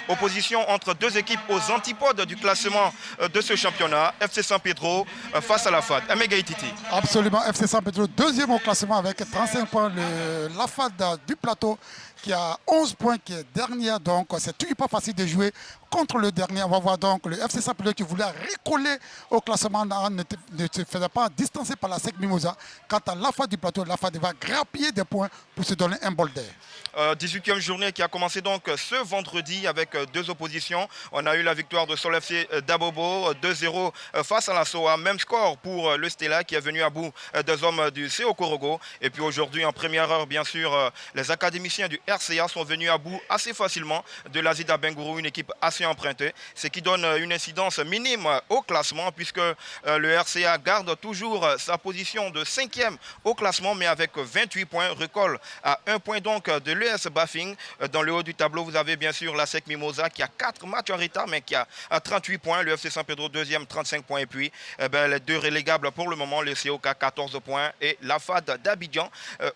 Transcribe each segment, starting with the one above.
Opposition entre deux équipes aux antipodes du classement de ce championnat. FC San Pedro face à la FAD. Emega Titi. Absolument, FC San Pedro, deuxième au classement avec 35 points. La FAD du plateau qui a 11 points, qui est dernière. Donc, c'est pas facile de jouer contre le dernier. On va voir donc le FC San Pedro qui voulait recoller au classement ne se faisait pas distancer par la SEC Mimosa. Quant à la FAD du plateau, la FAD va grappiller des points pour se donner un bol d'air. 18e journée qui a commencé donc ce vendredi avec deux oppositions. On a eu la victoire de Sol FC d'Abobo 2-0 face à la SOA. Même score pour le Stella qui est venu à bout des hommes du CO Korogo. Et puis aujourd'hui en première heure, bien sûr, les académiciens du RCA sont venus à bout assez facilement de l'Azida Bengourou, une équipe assez empruntée. Ce qui donne une incidence minime au classement puisque le RCA garde toujours sa position de 5e au classement mais avec 28 points, recolle à 1 point donc de l'ES Baffing. Dans le haut du tableau, vous avez bien sûr la SEC Mimosa qui a 4 matchs en retard, mais qui a 38 points. Le FC San Pedro, deuxième, 35 points. Et puis, les deux relégables pour le moment, le COK, 14 points. Et la FAD d'Abidjan,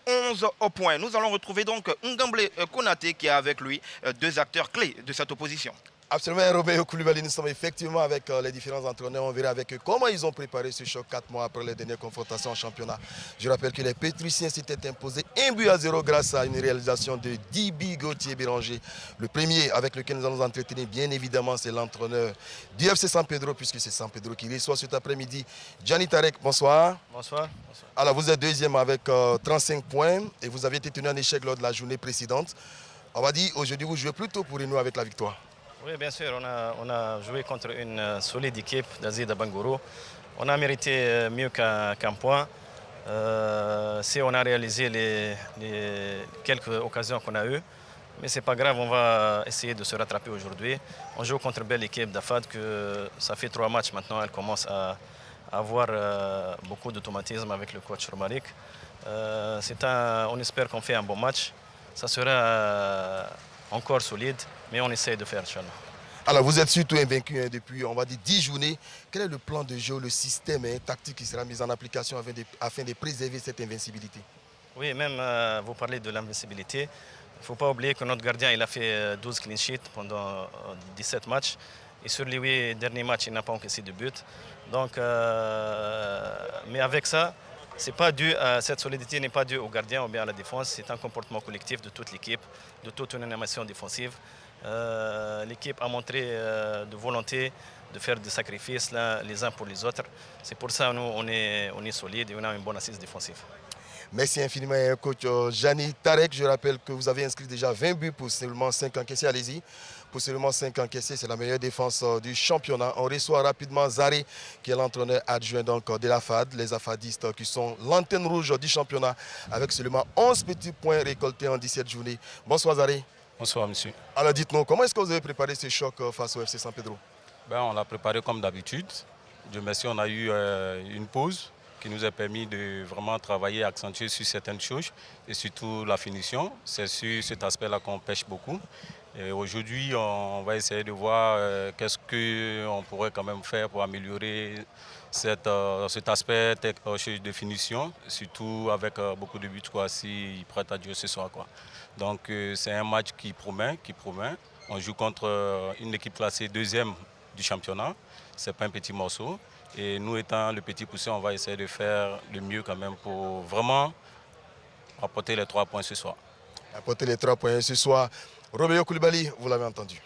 11 points. Nous allons retrouver donc Ngamble Konaté qui est avec lui, deux acteurs clés de cette opposition. Absolument, Robert Koulibaly, nous sommes effectivement avec les différents entraîneurs. On verra avec eux comment ils ont préparé ce choc 4 mois après les dernières confrontations en championnat. Je rappelle que les Pétriciens s'étaient imposés 1-0 grâce à une réalisation de Dibi Gauthier Béranger. Le premier avec lequel nous allons nous entretenir, bien évidemment, c'est l'entraîneur du FC San Pedro, puisque c'est San Pedro qui reçoit cet après-midi. Gianni Tarek, bonsoir. Bonsoir. Alors, vous êtes deuxième avec 35 points et vous avez été tenu en échec lors de la journée précédente. On va dire aujourd'hui, vous jouez plutôt pour nous avec la victoire. Oui, bien sûr, on a joué contre une solide équipe d'Azida Bangourou. On a mérité mieux qu'un point. Si on a réalisé les quelques occasions qu'on a eues, mais ce n'est pas grave, on va essayer de se rattraper aujourd'hui. On joue contre une belle équipe d'Afad, que ça fait 3 matchs maintenant, elle commence à avoir beaucoup d'automatisme avec le coach Romaric. On espère qu'on fait un bon match. Ça sera encore solide, mais on essaie de faire, Inch'Allah. Alors, vous êtes surtout invaincu depuis, on va dire, 10 journées. Quel est le plan de jeu, le système tactique qui sera mis en application afin de préserver cette invincibilité? Oui, même vous parlez de l'invincibilité. Il ne faut pas oublier que notre gardien il a fait 12 clean sheets pendant 17 matchs. Et sur les 8 derniers matchs, il n'a pas encaissé de but. Donc, mais avec ça, cette solidité n'est pas due au gardien ou bien à la défense, c'est un comportement collectif de toute l'équipe, de toute une animation défensive. L'équipe a montré de volonté de faire des sacrifices les uns pour les autres. C'est pour ça que nous, on est solide et on a une bonne assise défensive. Merci infiniment, coach Gianni Tarek. Je rappelle que vous avez inscrit déjà 20 buts pour seulement 5 encaissés. Allez-y. Pour seulement 5 encaissés, c'est la meilleure défense du championnat. On reçoit rapidement Zaré, qui est l'entraîneur adjoint de la FAD, les Afadistes qui sont l'antenne rouge du championnat, avec seulement 11 petits points récoltés en 17 journées. Bonsoir Zaré. Bonsoir monsieur. Alors dites-nous, comment est-ce que vous avez préparé ce choc face au FC San Pedro? On l'a préparé comme d'habitude. Dieu merci, on a eu une pause qui nous a permis de vraiment travailler, accentuer sur certaines choses et surtout la finition. C'est sur cet aspect-là qu'on pêche beaucoup. Aujourd'hui, on va essayer de voir qu'est-ce qu'on pourrait quand même faire pour améliorer cet aspect de finition, surtout avec beaucoup de buts s'ils prêtent à Dieu ce soir. Donc c'est un match qui promet. On joue contre une équipe classée 2e du championnat. Ce n'est pas un petit morceau. Et nous étant le petit poussé, on va essayer de faire le mieux quand même pour vraiment apporter les 3 points ce soir. Apporter les 3 points ce soir. Robert Koulibaly, vous l'avez entendu.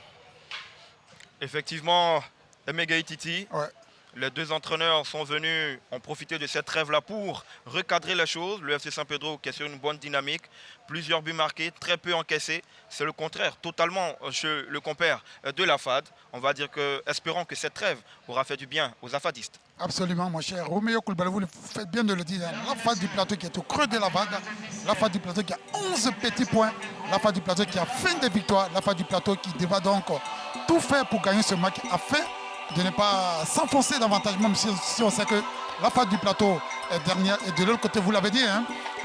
Effectivement, Emega Titi. Ouais. Les deux entraîneurs sont venus, ont profité de cette trêve-là pour recadrer les choses. Le FC San Pedro qui est sur une bonne dynamique, plusieurs buts marqués, très peu encaissés. C'est le contraire, totalement chez le compère de la FAD. On va dire que, espérons que cette trêve aura fait du bien aux afadistes. Absolument, mon cher Roméo Koulibaly, vous faites bien de le dire. La FAD du plateau qui est au creux de la vague, la FAD du plateau qui a 11 petits points, la FAD du plateau qui a fait des victoires, la FAD du plateau qui devra donc tout faire pour gagner ce match afin de ne pas s'enfoncer davantage, même si on sait que la FAD du plateau est dernière. Et de l'autre côté, vous l'avez dit,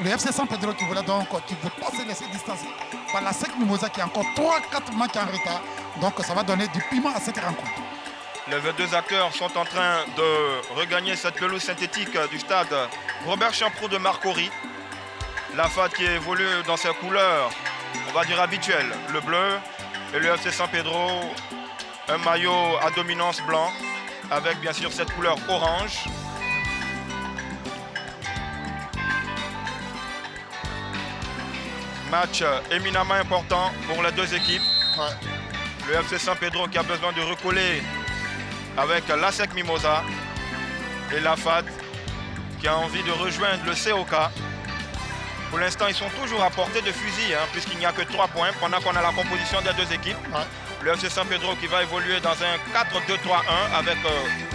le FC San Pedro qui ne veut pas se laisser distancer par la SEC Mimosa qui a encore 3-4 matchs en retard. Donc ça va donner du piment à cette rencontre. Les 22 acteurs sont en train de regagner cette pelouse synthétique du stade Robert Champrou de Marcory. La FAD qui évolue dans ses couleurs, on va dire habituelles, le bleu Et le FC San Pedro, un maillot à dominance blanc avec bien sûr cette couleur orange. Match éminemment important pour les deux équipes. Ouais. Le FC San Pedro qui a besoin de recoller avec l'ASEC Mimosa et la FAD qui a envie de rejoindre le COK. Pour l'instant, ils sont toujours à portée de fusil puisqu'il n'y a que 3 points pendant qu'on a la composition des deux équipes. Ouais. Le FC San Pedro qui va évoluer dans un 4-2-3-1 avec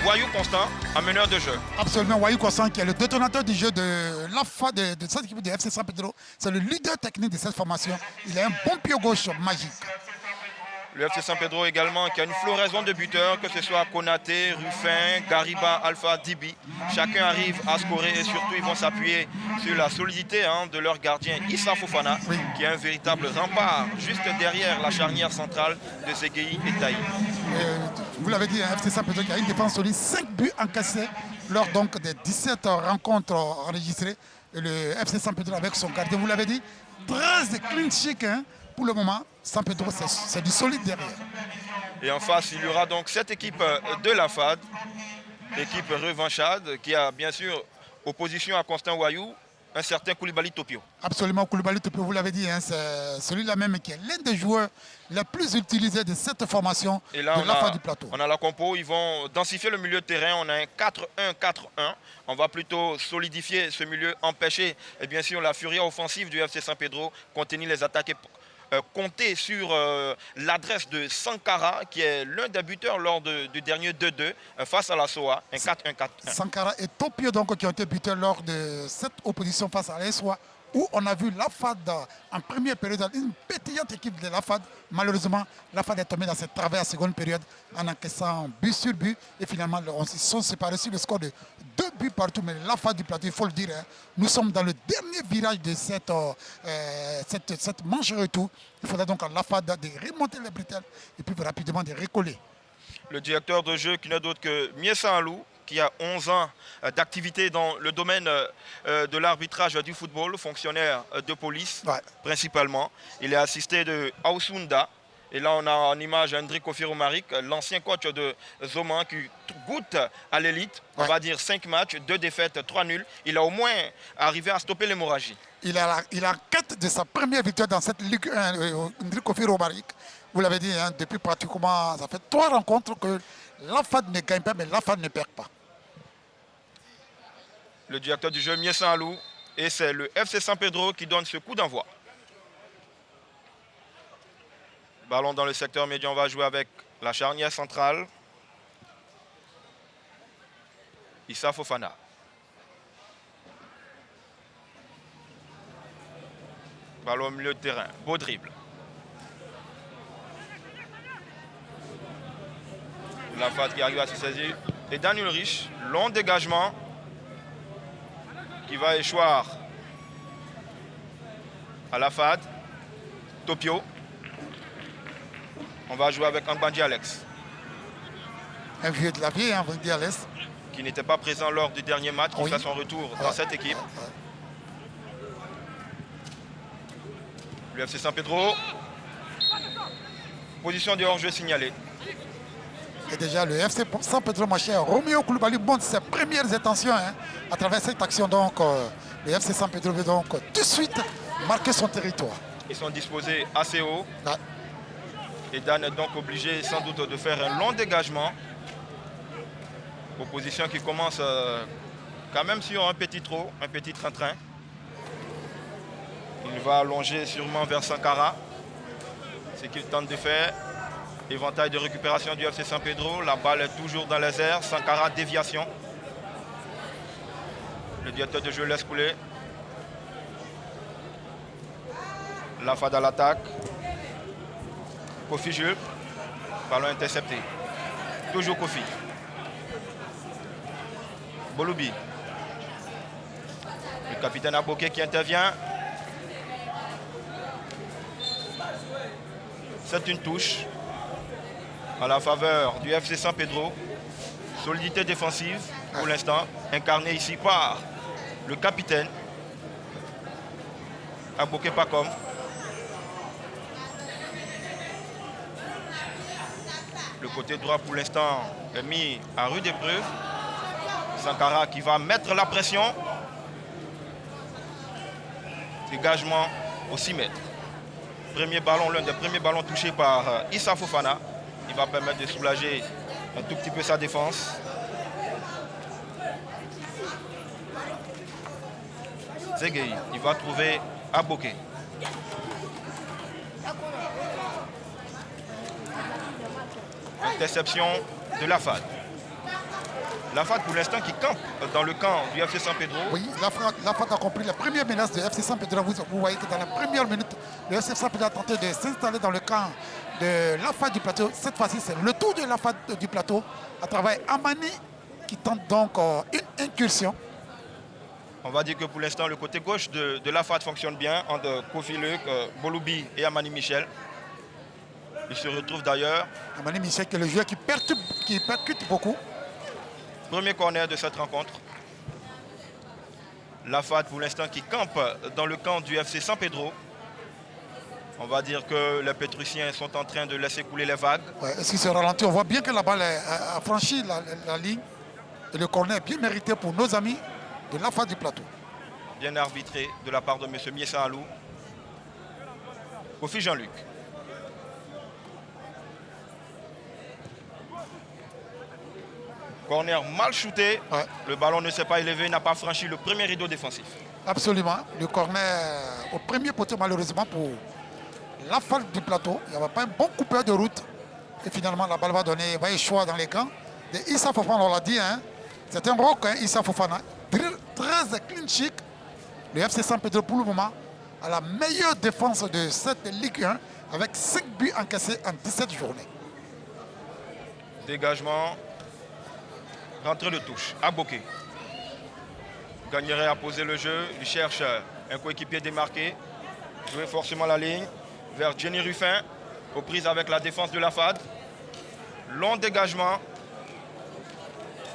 Wayou Constant en meneur de jeu. Absolument, Wayou Constant qui est le détonateur du jeu de la FAD de cette équipe de FC San Pedro. C'est le leader technique de cette formation. Il a un bon pied gauche magique. Le FC San Pedro également qui a une floraison de buteurs, que ce soit Konaté, Ruffin, Gariba, Alpha, Dibi. Chacun arrive à scorer et surtout ils vont s'appuyer sur la solidité de leur gardien Issa Fofana, oui, qui est un véritable rempart juste derrière la charnière centrale de Seguei et Taï. Vous l'avez dit, FC San Pedro qui a une défense solide, 5 buts encaissés lors donc des 17 rencontres enregistrées. Et le FC San Pedro avec son gardien, vous l'avez dit, 13 de clean sheet pour le moment. San Pedro, c'est du solide derrière. Et en face, il y aura donc cette équipe de la FAD, équipe revancharde, qui a bien sûr opposition à Constant Wayou, un certain Koulibaly Topio. Absolument, Koulibaly Topio, vous l'avez dit, c'est celui-là même qui est l'un des joueurs les plus utilisés de cette formation et là, de la FAD du plateau. On a la compo, ils vont densifier le milieu de terrain, on a un 4-1-4-1. On va plutôt solidifier ce milieu, empêcher et bien sûr la furia offensive du FC San Pedro, contenir les attaques. Compter sur l'adresse de Sankara, qui est l'un des buteurs lors du dernier 2-2 face à la SOA, un 4-1-4-1. Sankara et Topio donc, qui ont été buteurs lors de cette opposition face à la SOA, où on a vu la FAD en première période, une pétillante équipe de la FAD. Malheureusement, la FAD est tombée dans cette travers en seconde période en encaissant but sur but. Et finalement, on se sont séparés sur le score de 2 buts partout. Mais la FAD du plateau, il faut le dire, nous sommes dans le dernier virage de cette manche retour. Il faudra donc à la FAD de remonter les bretelles et puis rapidement de recoller. Le directeur de jeu qui n'est d'autre que Miesa Alou, qui a 11 ans d'activité dans le domaine de l'arbitrage du football, fonctionnaire de police principalement. Il est assisté de Aoussounda. Et là, on a en image Hendrik Ofiromarik, l'ancien coach de Zoman qui goûte à l'élite. On va dire 5 matchs, 2 défaites, 3 nuls. Il a au moins arrivé à stopper l'hémorragie. Il a en quête de sa première victoire dans cette Ligue 1, Hendrik Ofiromarik. Vous l'avez dit, depuis pratiquement, ça fait 3 rencontres que la FAD ne gagne pas, mais la FAD ne perd pas. Le directeur du jeu, Miesa Alou, et c'est le FC San Pedro qui donne ce coup d'envoi. Ballon dans le secteur médian, on va jouer avec la charnière centrale. Issa Fofana. Ballon au milieu de terrain, beau dribble. La FAD qui arrive à se saisir. Et Daniel Rich, long dégagement qui va échoir à la FAD. Topio. On va jouer avec Ambandi Alex. Un vieux de la vieille, Ambandi Alex. Qui n'était pas présent lors du dernier match, qui fait son retour dans cette équipe. Le FC San Pedro. Position de hors-jeu signalée. Et déjà, le FC San Pedro, mon cher Roméo Koulibaly montre ses premières intentions à travers cette action. Donc, le FC San Pedro veut donc tout de suite marquer son territoire. Ils sont disposés assez haut. Et Dan est donc obligé sans doute de faire un long dégagement. Opposition qui commence quand même sur un petit trot, un petit train-train. Il va allonger sûrement vers Sankara. Ce qu'il tente de faire. Éventail de récupération du FC San Pedro. La balle est toujours dans les airs. Sankara, déviation. Le directeur de jeu laisse couler. La FAD à l'attaque. Kofi Jules. Ballon intercepté. Toujours Kofi. Boloubi. Le capitaine Aboké qui intervient. C'est une touche à la faveur du FC San Pedro. Solidité défensive pour l'instant, incarnée ici par le capitaine Aboké Pacom. Le côté droit pour l'instant est mis à rude épreuve. Sankara qui va mettre la pression. Dégagement au 6 mètres. Premier ballon, l'un des premiers ballons touchés par Issa Fofana. Il va permettre de soulager un tout petit peu sa défense. Zegei, il va trouver Aboké. Interception de Lafad. Lafad pour l'instant qui campe dans le camp du FC San Pedro. Oui, Lafad a compris la première menace de FC San Pedro. Vous voyez que dans la première minute, le FC San Pedro a tenté de s'installer dans le camp de Lafad du plateau. Cette fois-ci, c'est le tour de Lafad du plateau à travers Amani qui tente donc une incursion. On va dire que pour l'instant, le côté gauche de Lafad fonctionne bien entre Kofi Luc, Boloubi et Amani Michel. Il se retrouve d'ailleurs. Amani Michel qui est le joueur qui percute beaucoup. Premier corner de cette rencontre. Lafad pour l'instant qui campe dans le camp du FC San Pedro. On va dire que les Pétruciens sont en train de laisser couler les vagues. Ouais, est-ce qu'il se ralentit? On voit bien que la balle a franchi la ligne. Et le corner est bien mérité pour nos amis de Lafad du plateau. Bien arbitré de la part de M. Miessa Alou. Kofi Jean-Luc. Corner mal shooté. Ouais. Le ballon ne s'est pas élevé, n'a pas franchi le premier rideau défensif. Absolument. Le corner au premier poteau, malheureusement, pour Lafad du plateau. Il n'y avait pas un bon coupeur de route. Et finalement, la balle va échouer dans les camps de Issa Fofana. On l'a dit, hein. C'est un rock, hein, Issa Fofana. Très clean chic. Le FC San Pedro, pour le moment, a la meilleure défense de cette Ligue 1 avec 5 buts encaissés en 17 journées. Dégagement. Rentrée de touche. Aboké. Gagnerait à poser le jeu. Il cherche un coéquipier démarqué. Jouer forcément la ligne vers Jenny Ruffin. Aux prises avec la défense de Lafad. Long dégagement.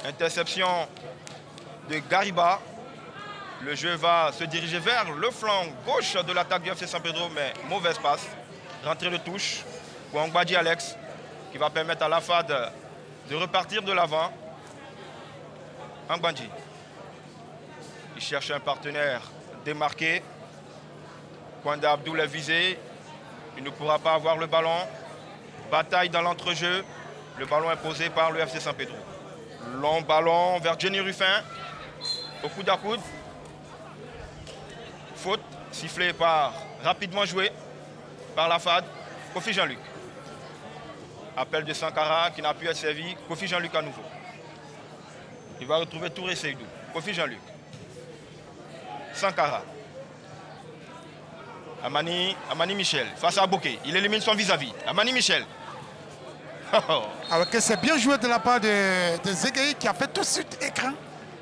Interception de Gariba. Le jeu va se diriger vers le flanc gauche de l'attaque du FC San Pedro, mais mauvaise passe. Rentrée de touche pour Angbadji Alex, qui va permettre à Lafad de repartir de l'avant. Angbadji. Il cherche un partenaire démarqué. Kwanda Abdoul est visé. Il ne pourra pas avoir le ballon. Bataille dans l'entrejeu. Le ballon est posé par le FC San Pedro. Long ballon vers Jenny Ruffin. Au coude à coude. Faute sifflée rapidement jouée par Lafad. Kofi Jean-Luc. Appel de Sankara qui n'a pu être servi. Kofi Jean-Luc à nouveau. Il va retrouver Touré Seydou. Kofi Jean-Luc. Sankara. Amani Michel face à Aboké. Il élimine son vis-à-vis. Amani Michel. Alors que c'est bien joué de la part de Zegei qui a fait tout de suite écran.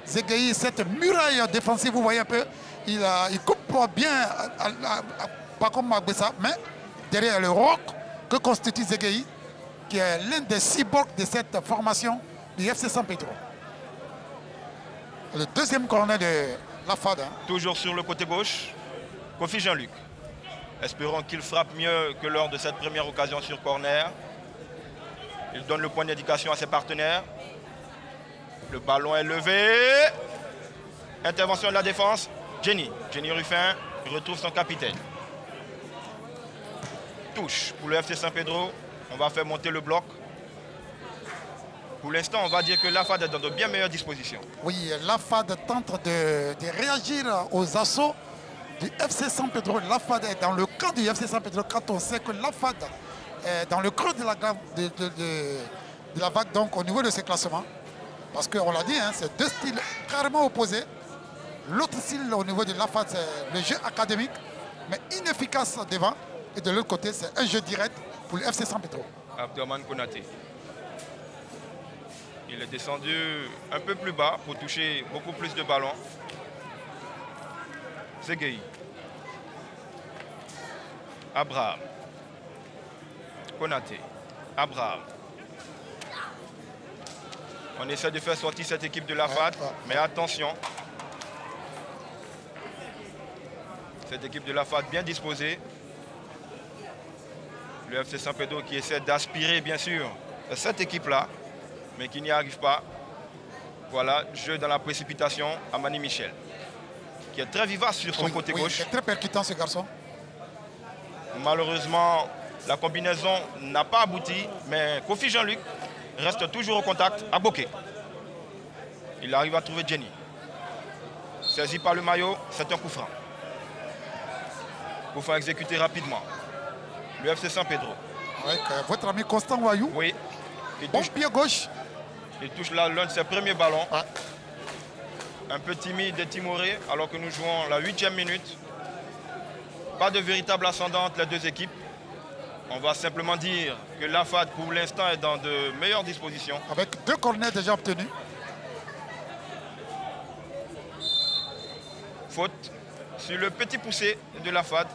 Zegei, cette muraille défensive, vous voyez un peu, il coupe bien, pas comme Magbessa, mais derrière le roc que constitue Zegei, qui est l'un des cyborgs de cette formation du FC San Pedro. Le deuxième corner de Lafad. Hein. Toujours sur le côté gauche, Kofi Jean-Luc. Espérons qu'il frappe mieux que lors de cette première occasion sur corner. Il donne le point d'indication à ses partenaires. Le ballon est levé. Intervention de la défense. Jenny Ruffin retrouve son capitaine. Touche pour le FC San Pedro. On va faire monter le bloc. Pour l'instant, on va dire que Lafad est dans de bien meilleures dispositions. Oui, Lafad tente de réagir aux assauts du FC San Pedro. Lafad est dans le camp du FC San Pedro quand on sait que Lafad est dans le creux de la vague, donc au niveau de ses classements. Parce qu'on l'a dit, hein, c'est deux styles carrément opposés. L'autre style au niveau de Lafad, c'est le jeu académique, mais inefficace devant. Et de l'autre côté, c'est un jeu direct pour le FC San Pedro. Abdourahmane Konaté. Il est descendu un peu plus bas pour toucher beaucoup plus de ballons. Zegei. Abraham. Konaté. Abraham. On essaie de faire sortir cette équipe de Lafad, mais attention. Cette équipe de Lafad bien disposée. Le FC San Pedro qui essaie d'aspirer bien sûr cette équipe-là, mais qui n'y arrive pas. Voilà, jeu dans la précipitation à Manny Michel, qui est très vivace sur son côté gauche. Il est très percutant ce garçon. Malheureusement, la combinaison n'a pas abouti, mais Kofi Jean-Luc reste toujours au contact à Bokeh. Il arrive à trouver Jenny. Saisi par le maillot, c'est un coup franc. Coup franc exécuté rapidement. Le FC San Pedro. Avec votre ami Constant Wayou. Oui. Bon pied gauche. Il touche là l'un de ses premiers ballons. Ouais. Un peu timide et timoré alors que nous jouons la 8e minute. Pas de véritable ascendant entre les deux équipes. On va simplement dire que l'AFAD pour l'instant est dans de meilleures dispositions. Avec 2 corners déjà obtenus. Faute sur le petit poussé de l'AFAD.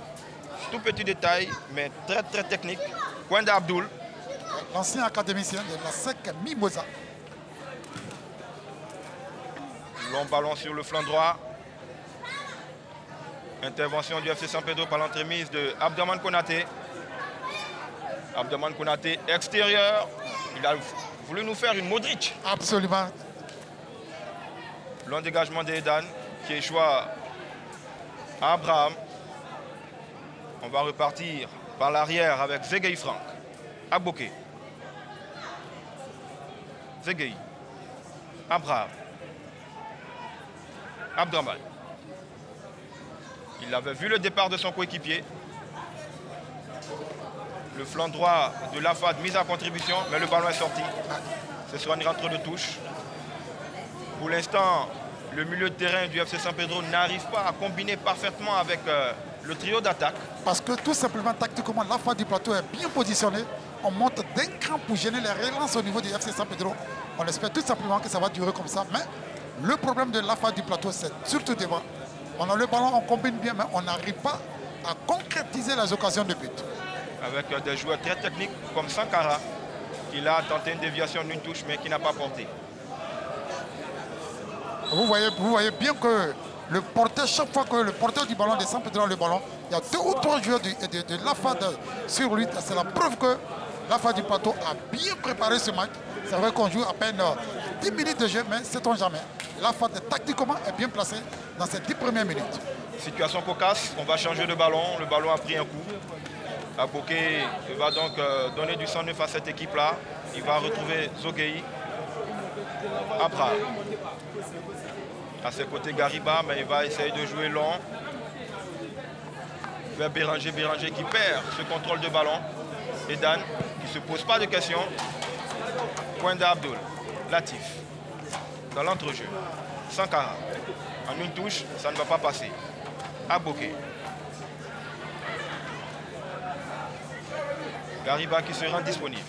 Tout petit détail, mais très très technique. Kwenda Abdul. L'ancien académicien de la SEC Mimosa. Long ballon sur le flanc droit. Intervention du FC San Pedro par l'entremise de Abderman Konaté. Abderman Konaté extérieur. Il a voulu nous faire une Modric. Absolument. Long dégagement d'Edan qui échoue à Abraham. On va repartir par l'arrière avec Zegei Franck. À Bokeh. Zegei. Abraham. Abderman. Il avait vu le départ de son coéquipier. Le flanc droit de l'AFAD mis à contribution, mais le ballon est sorti. Ce sera une rentre de touche. Pour l'instant, le milieu de terrain du FC San Pedro n'arrive pas à combiner parfaitement avec le trio d'attaque. Parce que tout simplement, tactiquement, l'AFAD du plateau est bien positionné. On monte d'un cran pour gêner les relances au niveau du FC San Pedro. On espère tout simplement que ça va durer comme ça. Mais le problème de l'AFAD du plateau, c'est surtout devant. On a le ballon, on combine bien, mais on n'arrive pas à concrétiser les occasions de but. Avec des joueurs très techniques comme Sankara, qui a tenté une déviation d'une touche, mais qui n'a pas porté. Vous voyez bien que le porteur, chaque fois que le porteur du ballon descend peut-être le ballon, il y a 2 ou 3 joueurs de l'AFAD sur lui. C'est la preuve que l'AFAD du plateau a bien préparé ce match. C'est vrai qu'on joue à peine 10 minutes de jeu, mais sait-on jamais. L'AFAD tactiquement est bien placé dans ces 10 premières minutes. Situation cocasse, on va changer de ballon. Le ballon a pris un coup. Bokeh va donc donner du 109 à cette équipe-là. Il va retrouver Zogei. Abra. À ses côtés Gariba, mais il va essayer de jouer long. Vers Béranger qui perd ce contrôle de ballon. Edan qui ne se pose pas de questions. Kwenda Abdul. Latif. Dans l'entrejeu. Sankara. En une touche, ça ne va pas passer. À Bokeh. Gariba qui se rend disponible.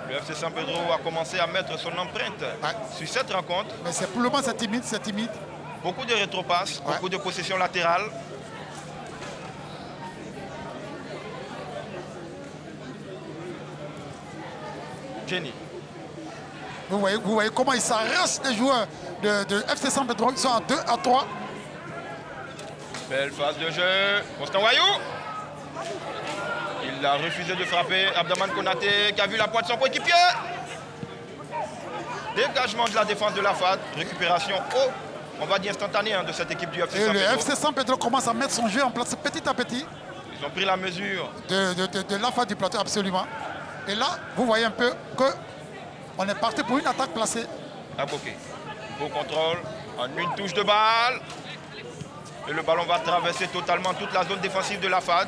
Le FC San Pedro a commencé à mettre son empreinte sur cette rencontre. Mais pour le moment, c'est timide, c'est timide. Beaucoup de rétropasses, beaucoup de possessions latérales. Jenny. Vous voyez comment ils s'arrachent les joueurs de FC San Pedro. Ils sont à 2 à 3. Belle phase de jeu. Constant Wayou. Il a refusé de frapper. Abderman Konaté qui a vu la pointe de son coéquipier. Dégagement de la défense de l'AFAD. Récupération on va dire instantanée de cette équipe du FC San Pedro. Et le FC San Pedro commence à mettre son jeu en place petit à petit. Ils ont pris la mesure de l'AFAD du plateau, absolument. Et là, vous voyez un peu qu'on est parti pour une attaque placée. À Bokeh. Beau contrôle en une touche de balle. Et le ballon va traverser totalement toute la zone défensive de l'AFAD.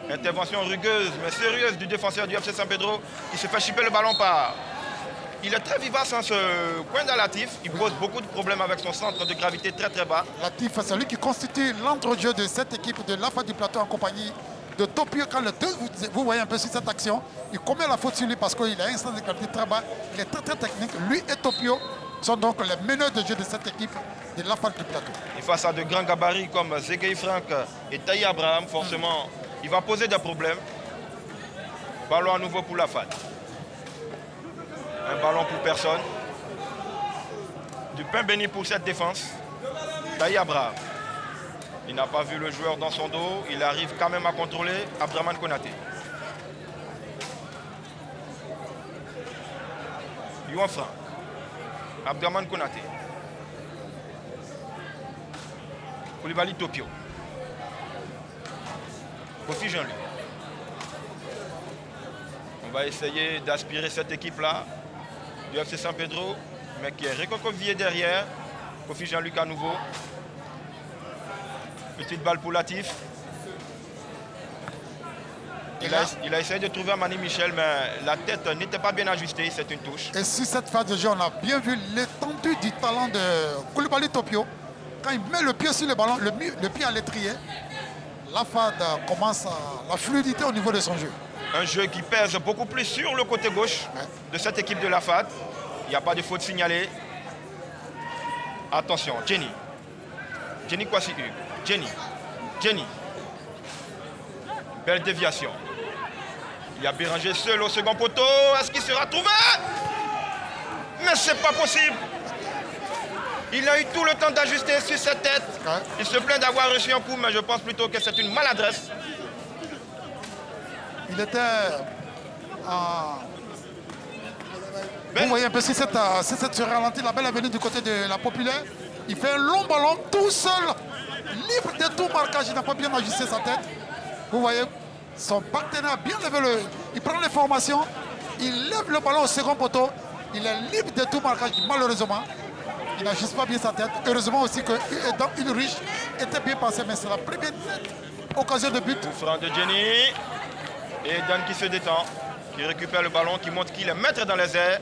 Intervention rugueuse mais sérieuse du défenseur du FC San Pedro qui se fait chipper le ballon par. Il est très vivace ce Kwenda Latif. Il pose beaucoup de problèmes avec son centre de gravité très très bas. Latif, c'est lui qui constitue l'entrejeu de cette équipe de l'AFAD du plateau en compagnie de Topio. Quand le 2, vous voyez un peu sur cette action, il commet la faute sur lui parce qu'il a un centre de gravité très bas. Il est très très technique. Lui et Topio sont donc les meneurs de jeu de cette équipe de l'AFAD du plateau. Et face à de grands gabarits comme Zegei Franck et Taï Abraham, forcément, il va poser des problèmes. Ballon à nouveau pour l'AFAD. Un ballon pour personne. Du pain béni pour cette défense. Taï Abraham. Il n'a pas vu le joueur dans son dos. Il arrive quand même à contrôler Abderman Konaté. Youan Frank. Abdraman Konaté. Koulibaly Topio. Kofi Jean-Luc. On va essayer d'aspirer cette équipe-là du FC San Pedro, mais qui est recroquevillé derrière. Kofi Jean-Luc à nouveau. Petite balle pour Latif. Il a essayé de trouver Amani Michel, mais la tête n'était pas bien ajustée. C'est une touche. Et sur cette phase de jeu, on a bien vu l'étendue du talent de Koulibaly Topio. Quand il met le pied sur le ballon, le pied à l'étrier, la FAD commence la fluidité au niveau de son jeu. Un jeu qui pèse beaucoup plus sur le côté gauche de cette équipe de la FAD. Il n'y a pas de faute signalée. Attention, Jenny. Jenny Kwasi Hugues. Jenny. Belle déviation. Il y a Béranger seul au second poteau. Est-ce qu'il sera trouvé? Mais c'est pas possible. Il a eu tout le temps d'ajuster sur cette tête. Il se plaint d'avoir reçu un coup, mais je pense plutôt que c'est une maladresse. Il était Vous voyez un peu si cette se ralentit, la balle est venue du côté de la Populaire. Il fait un long ballon tout seul, libre de tout marquage. Il n'a pas bien ajusté sa tête. Vous voyez, son partenaire a bien levé il prend les formations, il lève le ballon au second poteau. Il est libre de tout marquage, malheureusement. Il n'ajuste pas bien sa tête. Heureusement aussi que dans une riche était bien passé, mais c'est la première occasion de but. Coup franc de Jenny. Et Dan qui se détend, qui récupère le ballon, qui montre qu'il est maître dans les airs.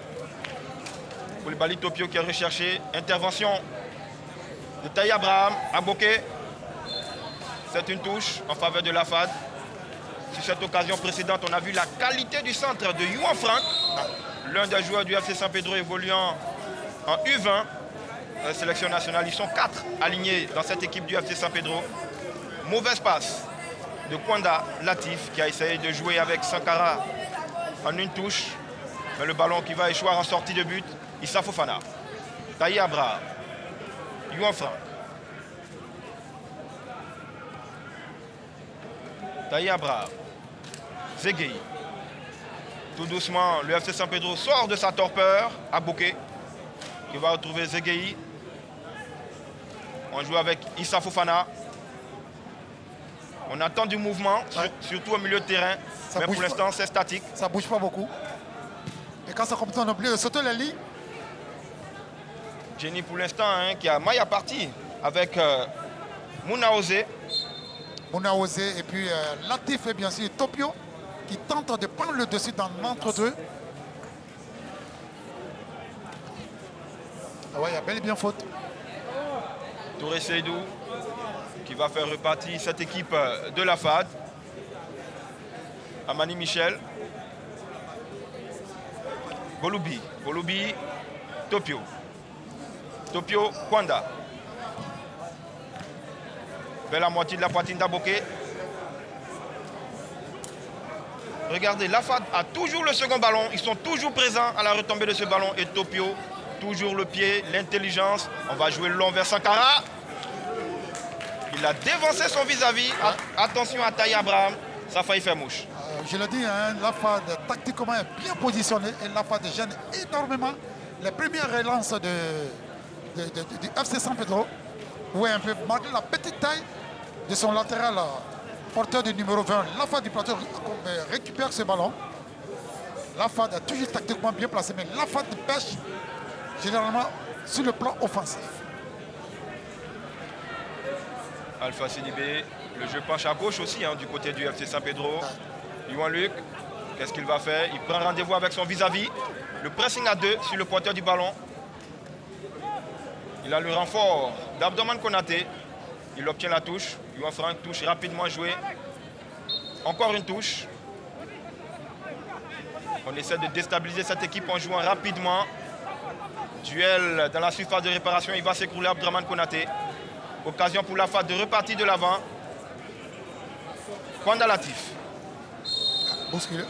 Koulibaly Topio qui est recherché. Intervention de Taï Abraham à Bokeh. C'est une touche en faveur de la FAD. Sur cette occasion précédente, on a vu la qualité du centre de Youan Frank, l'un des joueurs du FC San Pedro évoluant en U20. La sélection nationale, ils sont 4 alignés dans cette équipe du FC San Pedro. Mauvaise passe de Kwanda Latif qui a essayé de jouer avec Sankara en une touche. Mais le ballon qui va échouer en sortie de but, Issa Fofana. Taï Abraham. Youan Frank. Taï Abraham. Zegei. Tout doucement, le FC San Pedro sort de sa torpeur à Bokeh. Qui va retrouver Zegei. On joue avec Issa Fofana. On attend du mouvement, surtout au milieu de terrain. Mais pour l'instant, c'est statique. Ça ne bouge pas beaucoup. Et quand ça commence, on oublie de sauter les lits. Jenny, pour l'instant, qui a maille à partie avec Mounaosé. Mounaosé et puis Latif et bien sûr Topio qui tente de prendre le dessus dans l'entre-deux. Ah ouais, il y a bel et bien faute. Touré Seydou qui va faire repartir cette équipe de la FAD. Amani Michel. Bolubi. Topio. Kwanda. Vers la moitié de la poitrine d'Abokeh. Regardez, la FAD a toujours le second ballon. Ils sont toujours présents à la retombée de ce ballon. Et Topio, toujours le pied, l'intelligence. On va jouer long vers Sankara. Il a dévancé son vis-à-vis. Attention à Taï Abraham. Ça a failli faire mouche. Je le dis, la FAD tactiquement est bien positionnée. Et la FAD gêne énormément les premières relances du FC San Pedro. Oui, un peu, malgré la petite taille de son latéral porteur du numéro 20, la FAD du plateau récupère ce ballon. La FAD est toujours tactiquement bien placée, mais la FAD pêche généralement sur le plan offensif. Alpha Sidibé, le jeu penche à gauche aussi du côté du FC San Pedro. Youan Luc, qu'est-ce qu'il va faire? Il prend rendez-vous avec son vis-à-vis. Le pressing à 2 sur le porteur du ballon. Il a le renfort d'Abdraman Konaté. Il obtient la touche. Youan Frank touche rapidement joué. Encore une touche. On essaie de déstabiliser cette équipe en jouant rapidement. Duel dans la surface de réparation. Il va s'écrouler Abdraman Konaté. Occasion pour la FAD de repartir de l'avant. Kwanda Latif. Bousculé.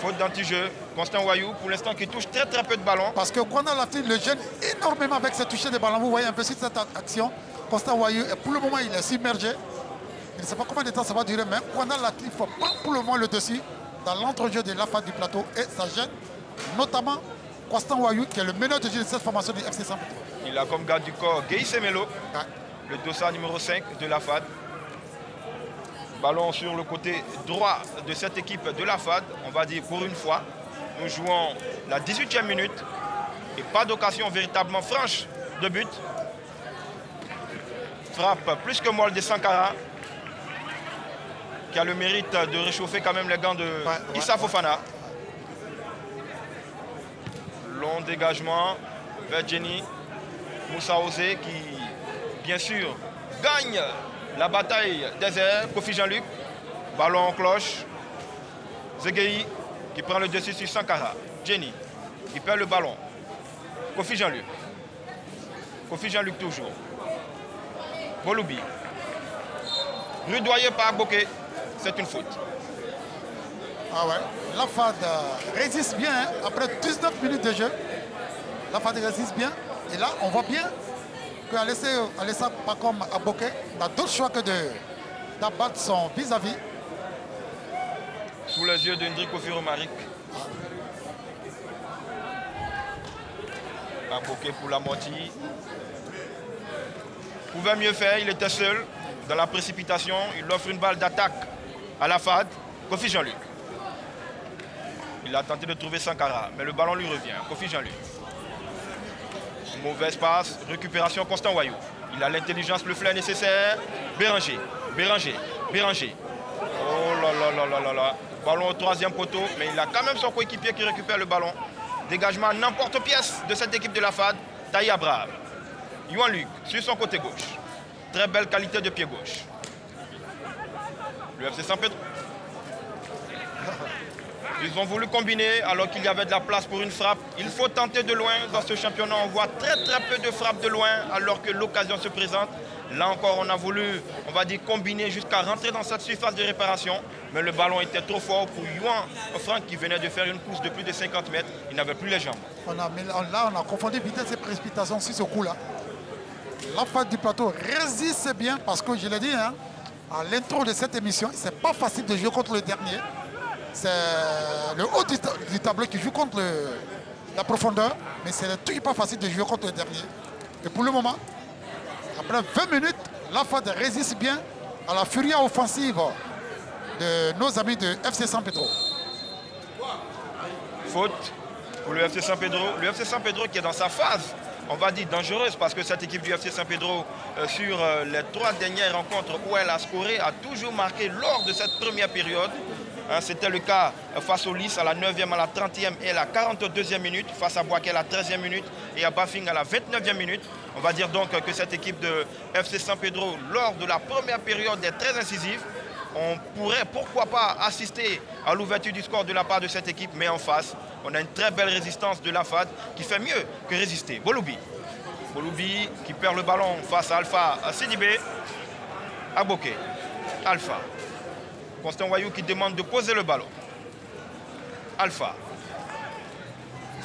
Faute d'anti-jeu. Constant Wayou, pour l'instant, qui touche très peu de ballons. Parce que Kwanda Latif le gêne énormément avec ses touchés de ballon. Vous voyez un peu sur cette action. Constant Wayou, et pour le moment, il est submergé. Il ne sait pas combien de temps ça va durer, mais Kwanda Latif prend pour le moment le dessus dans l'entrejeu de la FAD du plateau. Et ça gêne notamment Constant Wayou, qui est le meneur de jeu de cette formation du FC San Pedro. Il a comme garde du corps Guy Semelo, Ouais. le dossard numéro 5 de la FAD. Ballon sur le côté droit de cette équipe de la FAD. On va dire pour une fois, nous jouons la 18e minute et pas d'occasion véritablement franche de but. Frappe plus que molle de Sankara, qui a le mérite de réchauffer quand même les gants de Issa Fofana. Long dégagement vers Jenny. Moussa Osé qui, bien sûr, gagne la bataille des airs. Kofi Jean-Luc, ballon en cloche. Zegei qui prend le dessus sur Sankara. Jenny qui perd le ballon. Kofi Jean-Luc. Kofi Jean-Luc toujours. Bolubi. Rudoyé par Bokeh. C'est une faute. Ah ouais. La FAD résiste bien hein. Après 19 minutes de jeu. La FAD résiste bien. Et là, on voit bien qu'Alessa Pakom Aboke n'a d'autre choix que d'abattre son vis-à-vis. Sous les yeux de Ndri Kofi Romaric. Aboke pour la moitié. Pouvait mieux faire, il était seul. Dans la précipitation, il offre une balle d'attaque à la FAD. Kofi Jean-Luc. Il a tenté de trouver Sankara, mais le ballon lui revient. Kofi Jean-Luc. Mauvaise passe, récupération Constant Wayou. Il a l'intelligence, le flair nécessaire. Béranger, Béranger, Béranger. Oh là là là là là là. Ballon au troisième poteau, mais il a quand même son coéquipier qui récupère le ballon. Dégagement à n'importe pièce de cette équipe de la FAD. Taï Abraham. Yuan Luc sur son côté gauche. Très belle qualité de pied gauche. Le FC San Pedro. Ils ont voulu combiner alors qu'il y avait de la place pour une frappe. Il faut tenter de loin. Dans ce championnat, on voit très peu de frappes de loin alors que l'occasion se présente. Là encore, on a voulu, on va dire, combiner jusqu'à rentrer dans cette surface de réparation. Mais le ballon était trop fort pour Yuan Franck qui venait de faire une course de plus de 50 mètres. Il n'avait plus les jambes. Là, on a confondu vitesse et précipitation sur ce coup-là. La FAD du plateau résiste bien parce que je l'ai dit, hein, à l'intro de cette émission, c'est pas facile de jouer contre le dernier. C'est le haut du tableau qui joue contre la profondeur, mais c'est toujours pas facile de jouer contre le dernier. Et pour le moment, après 20 minutes, la FAD résiste bien à la furie offensive de nos amis de FC San Pedro. Faute pour le FC San Pedro. Le FC San Pedro qui est dans sa phase, on va dire, dangereuse parce que cette équipe du FC San Pedro, sur les 3 dernières rencontres où elle a scoré, a toujours marqué lors de cette première période. C'était le cas face au Lys à la 9e, à la 30e et à la 42e minute, face à Boaké à la 13e minute et à Bafing à la 29e minute. On va dire donc que cette équipe de FC San Pedro, lors de la première période, est très incisive. On pourrait, pourquoi pas, assister à l'ouverture du score de la part de cette équipe, mais en face, on a une très belle résistance de la FAD qui fait mieux que résister. Bolubi. Bolubi qui perd le ballon face à Alpha Sidibé. Aboke. Alpha. Constant Wayou qui demande de poser le ballon. Alpha.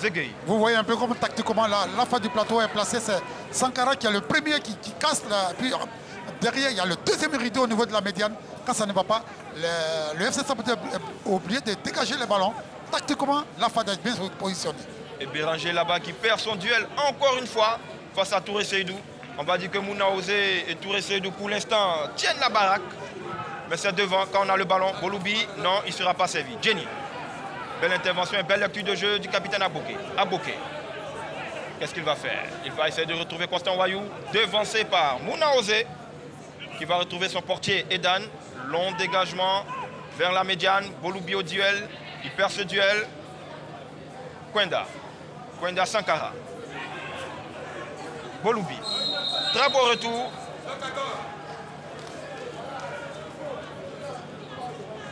Zegei. Vous voyez un peu comme tactiquement la FAD du plateau est placée. C'est Sankara qui est le premier qui casse. Puis derrière, il y a le deuxième rideau au niveau de la médiane. Quand ça ne va pas, le FC San Pedro est obligé de dégager le ballon. Tactiquement, la FAD est bien positionnée. Et Béranger là-bas qui perd son duel encore une fois face à Touré Seydou. On va dire que Mouna Osé et Touré Seydou pour l'instant tiennent la baraque. Mais c'est devant quand on a le ballon. Bolubi, non, il ne sera pas servi. Jenny. Belle intervention et belle lecture de jeu du capitaine Aboke. Aboke. Qu'est-ce qu'il va faire? Il va essayer de retrouver Constant Wayou, devancé par Mouna Osé, qui va retrouver son portier Edan. Long dégagement vers la médiane. Bolubi au duel. Il perd ce duel. Kwenda. Kwenda Sankara. Bolubi. Très beau retour.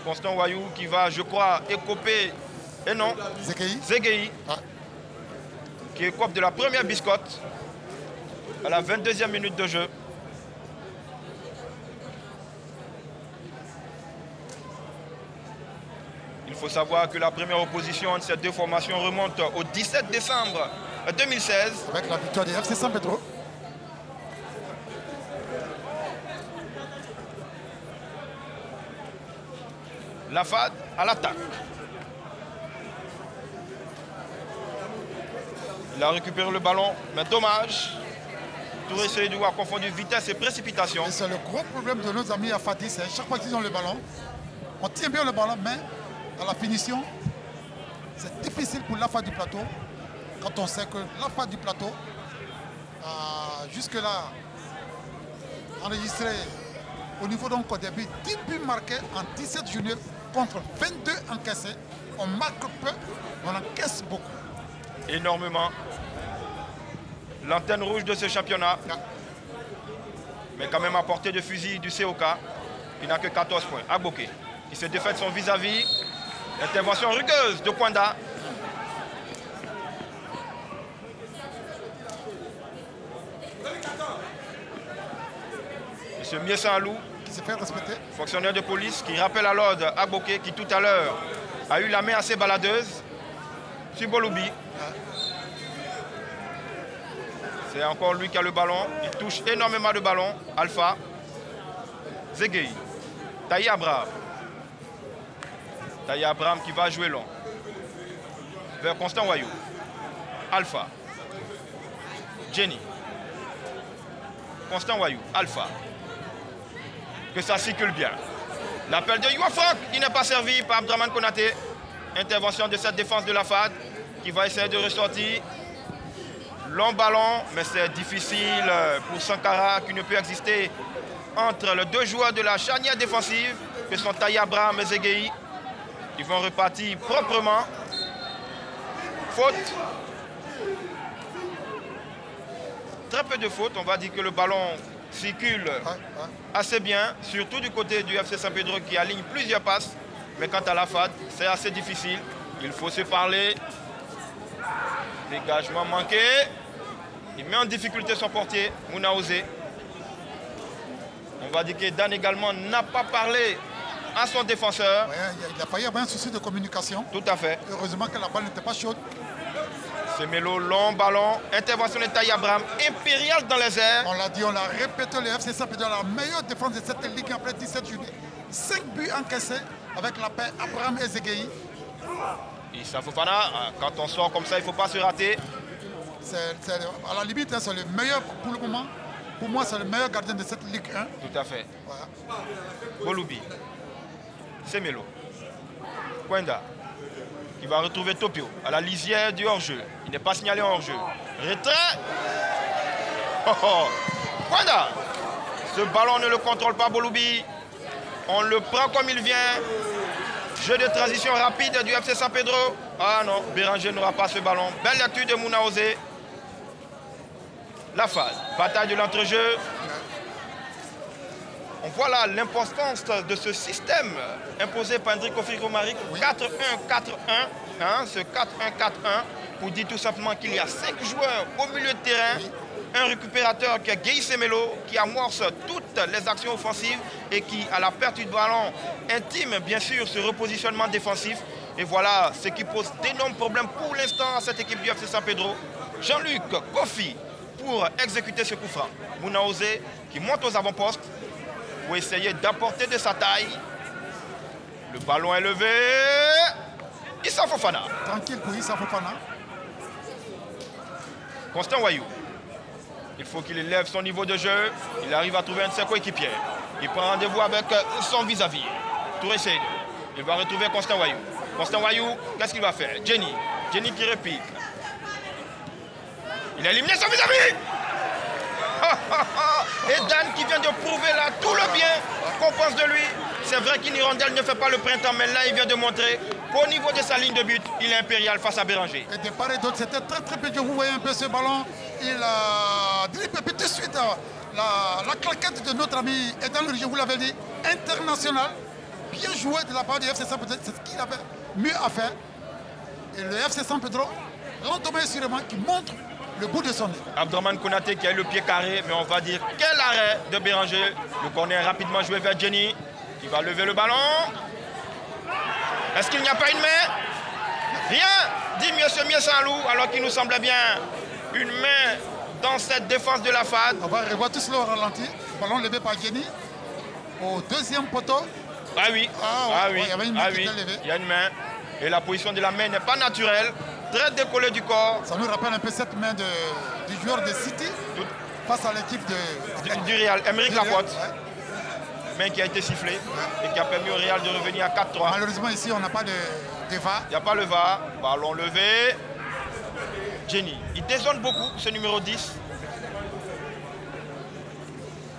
Constant Wayou qui va, je crois, écoper. Et non. Zegei. Qui écope de la première biscotte à la 22e minute de jeu. Il faut savoir que la première opposition entre ces deux formations remonte au 17 décembre 2016. Avec la victoire du FC San Pedro. La FAD à l'attaque. Il a récupéré le ballon, mais dommage. Touré Seydou a confondu vitesse et précipitation. Et c'est le gros problème de nos amis à Fatih, c'est chaque fois qu'ils ont le ballon, on tient bien le ballon, mais à la finition, c'est difficile pour l'AFA du plateau, quand on sait que l'AFA du plateau a jusque-là enregistré au niveau donc au début 10 buts marqués en 17 juniors contre 22 encaissés. On marque peu, on encaisse beaucoup. Énormément. L'antenne rouge de ce championnat. Mais quand même à portée de fusil du COK. Il n'a que 14 points. Agboké, qui se défait de son vis-à-vis. Intervention rugueuse de Kwanda. Monsieur Miessa Alou, Qui se fait respecter. fonctionnaire de police, qui rappelle à l'ordre Agboké, qui tout à l'heure a eu la main assez baladeuse sur Boloubi. C'est encore lui qui a le ballon. Il touche énormément de ballons. Alpha. Zegei. Taï Abraham. Taï Abraham qui va jouer long. Vers Constant Wayou. Alpha. Jenny. Constant Wayou. Alpha. Que ça circule bien. L'appel de Youa Franck. Il n'est pas servi par Abdraman Konaté. Intervention de cette défense de la FAD qui va essayer de ressortir. Long ballon, mais c'est difficile pour Sankara qui ne peut exister entre les deux joueurs de la charnière défensive que sont Taï Abraham et Zegei. Ils vont repartir proprement. Faute. Très peu de fautes. On va dire que le ballon circule assez bien, surtout du côté du FC San Pedro qui aligne plusieurs passes. Mais quant à la FAD, c'est assez difficile. Il faut se parler. Dégagement manqué. Il met en difficulté son portier, Mounaouzé. On va dire que Dan également n'a pas parlé à son défenseur. Ouais, il a failli avoir un souci de communication. Tout à fait. Heureusement que la balle n'était pas chaude. C'est Melo, long ballon. Intervention de Taï Abraham, impérial dans les airs. On l'a dit, on l'a répété, le FC San Pedro a la meilleure défense de cette ligue après 17 juillet. 5 buts encaissés avec la paire Abraham et Zegei. Issa Fofana, quand on sort comme ça, il ne faut pas se rater. À la limite, hein, c'est le meilleur pour le moment. Pour moi, c'est le meilleur gardien de cette Ligue 1. Tout à fait. Voilà. Boloubi. C'est Melo. Kwenda. Qui va retrouver Topio à la lisière du hors-jeu. Il n'est pas signalé en hors-jeu. Retrait. Oh, oh. Kwenda. Ce ballon ne le contrôle pas Boloubi. On le prend comme il vient. Jeu de transition rapide du FC San Pedro. Ah non, Béranger n'aura pas ce ballon. Belle lecture de Mounaouzé. La phase. Bataille de l'entrejeu. On voit là l'importance de ce système imposé par Enrico Figo-Maric. 4-1-4-1. Hein, ce 4-1-4-1 pour dire tout simplement qu'il y a 5 joueurs au milieu de terrain. Un récupérateur qui est Guy Semelo, qui amorce toutes les actions offensives et qui, à la perte du ballon, intime bien sûr ce repositionnement défensif. Et voilà ce qui pose d'énormes problèmes pour l'instant à cette équipe du FC San Pedro. Jean-Luc Kofi pour exécuter ce coup franc. Mounaouzé qui monte aux avant-postes pour essayer d'apporter de sa taille. Le ballon est levé. Issa Fofana. Tranquille pour Issa Fofana. Constant Wayou. Il faut qu'il élève son niveau de jeu. Il arrive à trouver un de ses coéquipiers. Il prend rendez-vous avec son vis-à-vis. Touré Seydou. Il va retrouver Constant Wayou. Constant Wayou, qu'est-ce qu'il va faire? Jenny. Jenny qui réplique. Il a éliminé son vis-à-vis. Et Dan qui vient de prouver là tout le bien qu'on pense de lui. C'est vrai qu'une hirondelle ne fait pas le printemps, mais là il vient de montrer qu'au niveau de sa ligne de but, il est impérial face à Béranger. Et de part et d'autre, c'était très très bien. Vous voyez un peu ce ballon. Il a dribblé tout de suite la claquette de notre ami Edan Lurigé, vous l'avez dit, international. Bien joué de la part du FC San Pedro. C'est ce qu'il avait mieux à faire. Et le FC San Pedro, lentement et sûrement, qui montre le bout de son nez. Abdraman Konaté qui a eu le pied carré, mais on va dire quel arrêt de Béranger. Le corner rapidement joué vers Jenny, qui va lever le ballon. Est-ce qu'il n'y a pas une main? Rien, dit M. Miessanlou, alors qu'il nous semblait bien une main dans cette défense de la FAD. On va revoir tout cela au ralenti. Ballon levé par Jenny au deuxième poteau. Ah oui, Ah oui, il y avait une main qui était levée. Il y a une main. Et la position de la main n'est pas naturelle. très décollé du corps. Ça nous rappelle un peu cette main du joueur de City face à l'équipe du Real, Aymeric Laporte. Ouais. Main qui a été sifflée et qui a permis au Real de revenir à 4-3. Malheureusement, ici, on n'a pas de VAR. Il n'y a pas le VAR. Ballon levé. Jenny, il dézone beaucoup, ce numéro 10.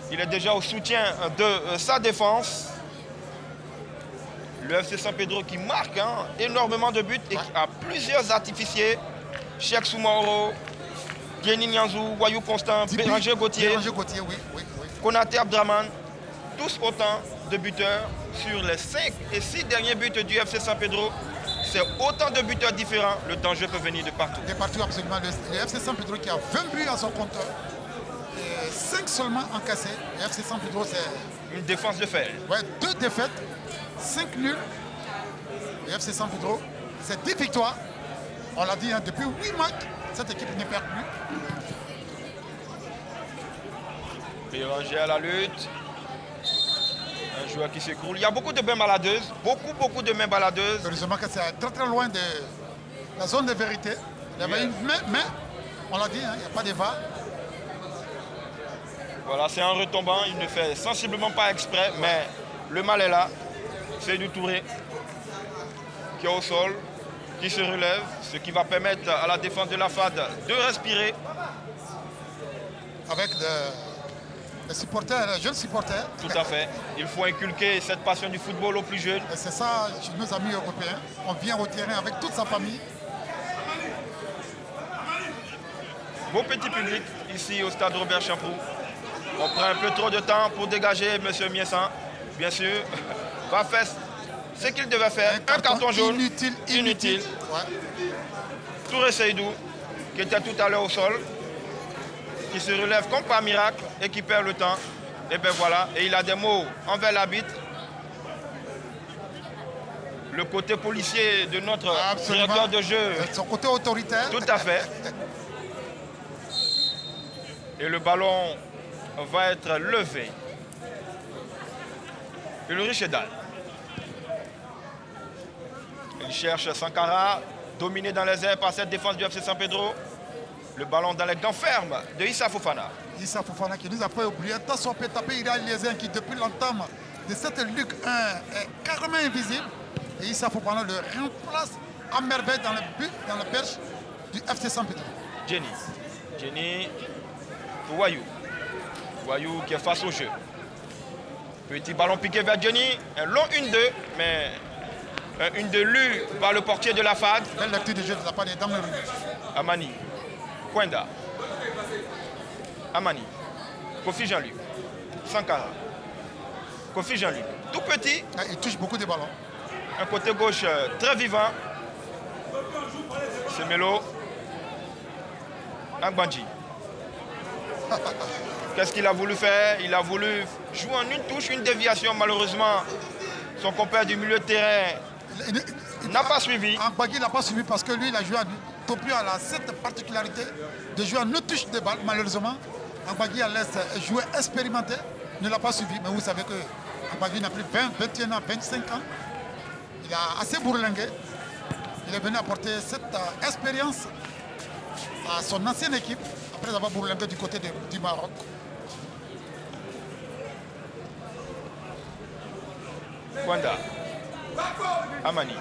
Il est déjà au soutien de sa défense. Le FC San Pedro qui marque énormément de buts et qui a plusieurs artificiers. Cheikh Soumaoro, Jenny Nianzou, Wayou Constant, Béranger Gauthier, Oui. Konaté Abdraman. Tous autant de buteurs sur les 5 et 6 derniers buts du FC San Pedro. C'est autant de buteurs différents. Le danger peut venir de partout. De partout, absolument. Le FC San Pedro qui a 20 buts à son compteur. 5 seulement encaissés. Le FC San Pedro, c'est... Une défense de fer. Ouais, 2 défaites, 5 nuls. Le FC San Pedro, c'est 10 victoires. On l'a dit, depuis 8 matchs, cette équipe ne perd plus. Béranger à la lutte. Un joueur qui s'écroule. Il y a beaucoup de mains baladeuses. Beaucoup de mains baladeuses. Heureusement que c'est très loin de la zone de vérité. Il y avait une main, mais on l'a dit, il n'y a pas de VAR. Voilà, c'est un retombant. Il ne fait sensiblement pas exprès, mais le mal est là. C'est du Touré qui est au sol, qui se relève, ce qui va permettre à la défense de la FAD de respirer. Avec les supporters, les jeunes supporters. Tout à fait. Il faut inculquer cette passion du football aux plus jeunes. Et c'est ça, chez nos amis européens. On vient au terrain avec toute sa famille. Beau petit public ici au stade Robert Champrou. On prend un peu trop de temps pour dégager M. Miessan. Bien sûr, va faire ce qu'il devait faire. Un carton jaune. Inutile. Ouais. Touré Seydou, qui était tout à l'heure au sol, qui se relève comme par miracle et qui perd le temps. Et bien voilà, et il a des mots envers l'arbitre. Le côté policier de notre directeur de jeu. Son côté autoritaire. Tout à fait. Et le ballon va être levé. Ulrich Edal. Il cherche Sankara, dominé dans les airs par cette défense du FC San Pedro. Le ballon dans les gants fermes de Issa Fofana. Issa Fofana qui nous a fait oublier un tas peut taper Ira Liézin qui depuis l'entame de cette Ligue 1 est carrément invisible. Et Issa Fofana le remplace à merveille dans le but, dans la perche du FC San Pedro. Jenny pour Wayou. Wayou qui est face au jeu. Petit ballon piqué vers Jenny. Un long 1-2, mais un 1-2 lu par le portier de la FAD. Belle lecture de jeu de la part des dames rouges. Amani. Kwenda. Amani. Kofi Jean-Luc. Sankara. Kofi Jean-Luc. Tout petit. Il touche beaucoup de ballons. Un côté gauche très vivant. Semelo. Angbanji. Qu'est-ce qu'il a voulu faire? Il a voulu jouer en une touche, une déviation. Malheureusement, son compère du milieu de terrain n'a pas suivi. Angbanji n'a pas suivi parce que lui, il a joué à Topio. Elle a cette particularité de jouer en une touche de balle. Malheureusement, Angbanji a laissé jouer expérimenté. Ne l'a pas suivi. Mais vous savez que Angbanji n'a plus 20, 21 ans, 25 ans. Il a assez bourlingué. Il est venu apporter cette expérience à son ancienne équipe après avoir bourlingué du côté du Maroc. Kwenda. Amani.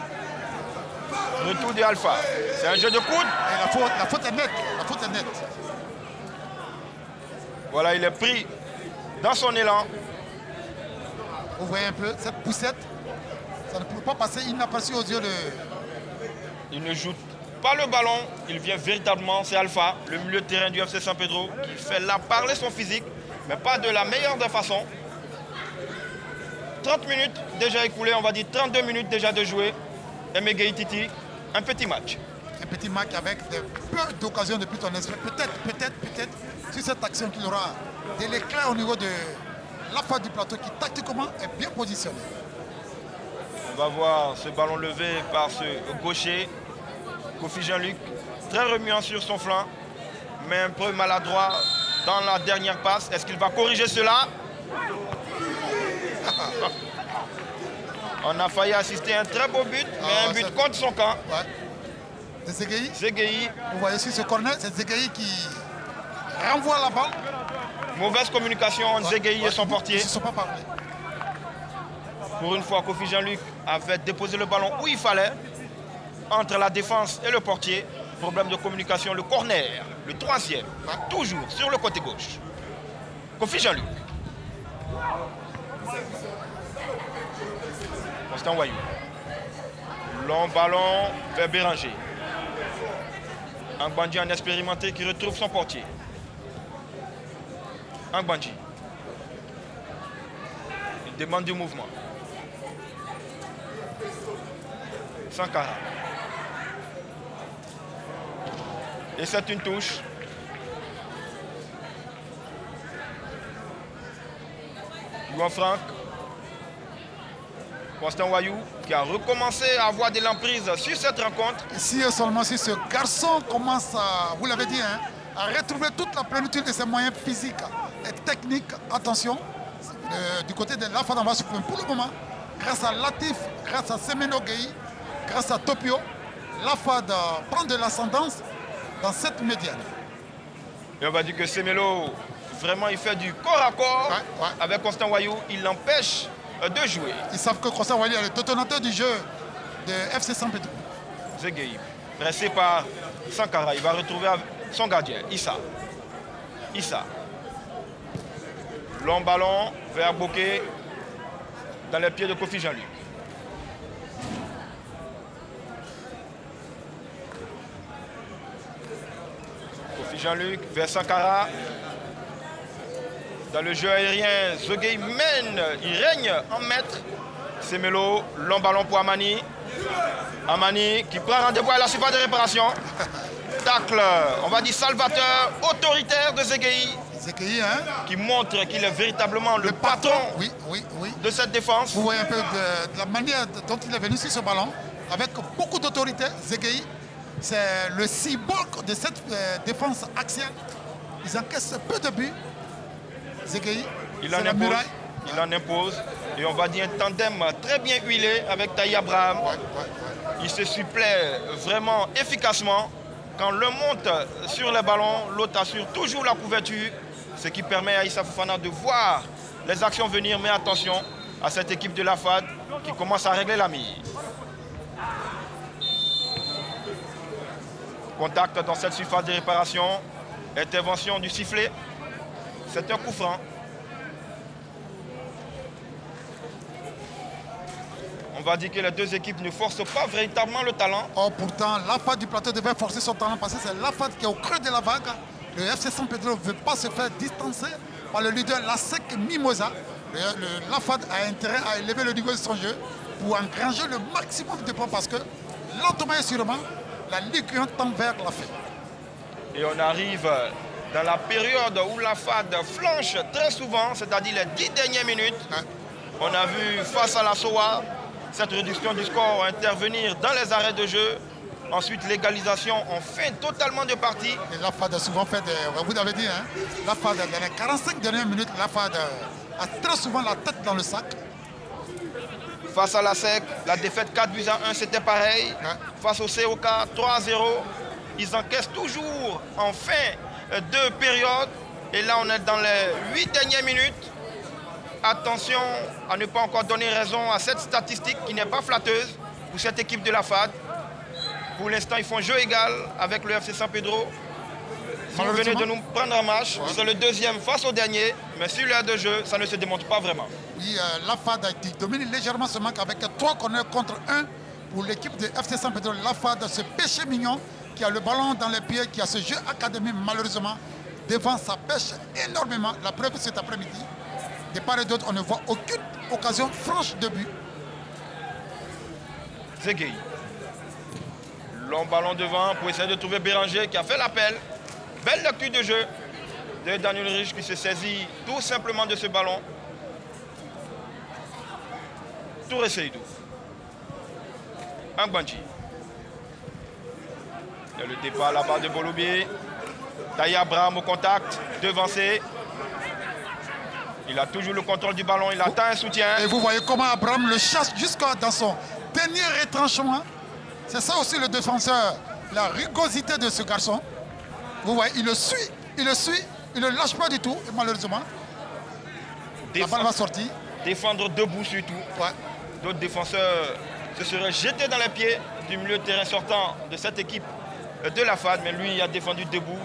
Retour de Alpha. C'est un jeu de coude. Et la faute est nette. La faute est nette. Voilà, il est pris dans son élan. Vous voyez un peu cette poussette. Ça ne peut pas passer inaperçu aux yeux de... Il ne joue pas le ballon. Il vient véritablement, c'est Alpha, le milieu de terrain du FC San Pedro, qui fait là parler son physique, mais pas de la meilleure des façons. 30 minutes déjà écoulées, on va dire 32 minutes déjà de jouer. Emege Titi, un petit match. Un petit match avec peu d'occasions depuis ton esprit. Peut-être, sur cette action qu'il aura de l'éclat au niveau de la phase du plateau qui tactiquement est bien positionné. On va voir ce ballon levé par ce gaucher, Kofi Jean-Luc, très remuant sur son flanc, mais un peu maladroit dans la dernière passe. Est-ce qu'il va corriger cela? On a failli assister à un très beau but, mais un but contre son camp. Ouais. de Zegueï. Zegueï. Vous voyez sur ce corner, c'est Zegueï qui renvoie la balle. Mauvaise communication entre Zegueï et son portier. Ils ne se sont pas parlé. Pour une fois, Kofi Jean-Luc avait déposé le ballon où il fallait, entre la défense et le portier. Problème de communication, le corner, le troisième, toujours sur le côté gauche. Kofi Jean-Luc. Constant Wayou. Long ballon vers Béranger. Angbandji, un expérimenté qui retrouve son portier. Angbandji. Il demande du mouvement. Sankara. Et c'est une touche. Juan Franck. Constant Wayou qui a recommencé à avoir de l'emprise sur cette rencontre. Si seulement si ce garçon commence à, vous l'avez dit, hein, à retrouver toute la plénitude de ses moyens physiques et techniques, attention, du côté de l'AFAD, on va souffrir pour le moment, grâce à Latif, grâce à Semeno Gueye, grâce à Topio, l'AFAD prend de l'ascendance dans cette médiane. Et on va dire que Semelo, vraiment, il fait du corps à corps avec Constant Wayou. Il l'empêche de jouer. Ils savent que Constant Wayou est le détonateur du jeu de FC San Pedro. Zegueï, pressé par Sankara, il va retrouver son gardien, Issa. Issa. Long ballon vers Bokeh dans les pieds de Kofi Jean-Luc. Kofi Jean-Luc vers Sankara. Dans le jeu aérien, Zegueï mène, il règne en maître. Semelo, long ballon pour Amani. Amani qui prend rendez-vous à la surface de réparation. Tacle, on va dire salvateur, autoritaire de Zegueï. Zegueï, hein, qui montre qu'il est véritablement le patron de cette défense. Vous voyez un peu de la manière dont il est venu sur ce ballon, avec beaucoup d'autorité. Zegueï, c'est le cyborg de cette défense axiale. Ils encaissent peu de buts. Zegueï, il en impose. Et on va dire un tandem très bien huilé avec Taï Abraham. Il se supplée vraiment efficacement. Quand l'un monte sur les ballons, l'autre assure toujours la couverture, ce qui permet à Issa Fofana de voir les actions venir. Mais attention à cette équipe de la FAD qui commence à régler la mire. Contact dans cette surface de réparation. Intervention du sifflet. C'est un coup franc. On va dire que les deux équipes ne forcent pas véritablement le talent. Oh, pourtant, l'AFAD du plateau devait forcer son talent parce que c'est l'AFAD qui est au creux de la vague. Le FC San Pedro ne veut pas se faire distancer par le leader Lasek Mimosa. L'AFAD a intérêt à élever le niveau de son jeu pour engranger le maximum de points parce que lentement et sûrement, la Ligue 1 tend vers la fin. Et on arrive dans la période où l'AFAD flanche très souvent, c'est-à-dire les 10 dernières minutes. On a vu face à la SOA cette réduction du score intervenir dans les arrêts de jeu. Ensuite, l'égalisation en fin totalement de partie. Et l'AFAD a souvent fait des... Vous l'avez dit, hein, l'AFAD, dans les 45 dernières minutes, l'AFAD a très souvent la tête dans le sac. Face à la SEC, la défaite 4-1, c'était pareil. Face au COK, 3-0. Ils encaissent toujours en fin de période. Et là, on est dans les 8 dernières minutes. Attention à ne pas encore donner raison à cette statistique qui n'est pas flatteuse pour cette équipe de la FAD. Pour l'instant, ils font jeu égal avec le FC San Pedro. Si vous venez de nous prendre en marche, c'est le deuxième face au dernier. Mais sur l'air de jeu, ça ne se démontre pas vraiment. Oui, la FAD domine légèrement ce match avec 3 corners contre 1 pour l'équipe de FC San Pedro. La FAD, ce péché mignon qui a le ballon dans les pieds, qui a ce jeu académique malheureusement devant, ça pêche énormément. La preuve cet après-midi. De part et d'autre, on ne voit aucune occasion franche de but. Zegueï. Long ballon devant pour essayer de trouver Béranger qui a fait l'appel. Belle lecture de jeu de Daniel Rich qui se saisit tout simplement de ce ballon. Touré Seydou. Angbandji. Il y a le départ là-bas de Bolobier. Taï Abraham au contact, devancé. Il a toujours le contrôle du ballon, il attend un soutien. Et vous voyez comment Abraham le chasse jusqu'à dans son dernier retranchement. C'est ça aussi le défenseur la rugosité de ce garçon. Vous voyez, il le suit, il ne le lâche pas du tout. Et malheureusement, la balle va sortir. Défendre debout surtout. Ouais. D'autres défenseurs se seraient jetés dans les pieds du milieu de terrain sortant de cette équipe de la FAD, mais lui il a défendu debout,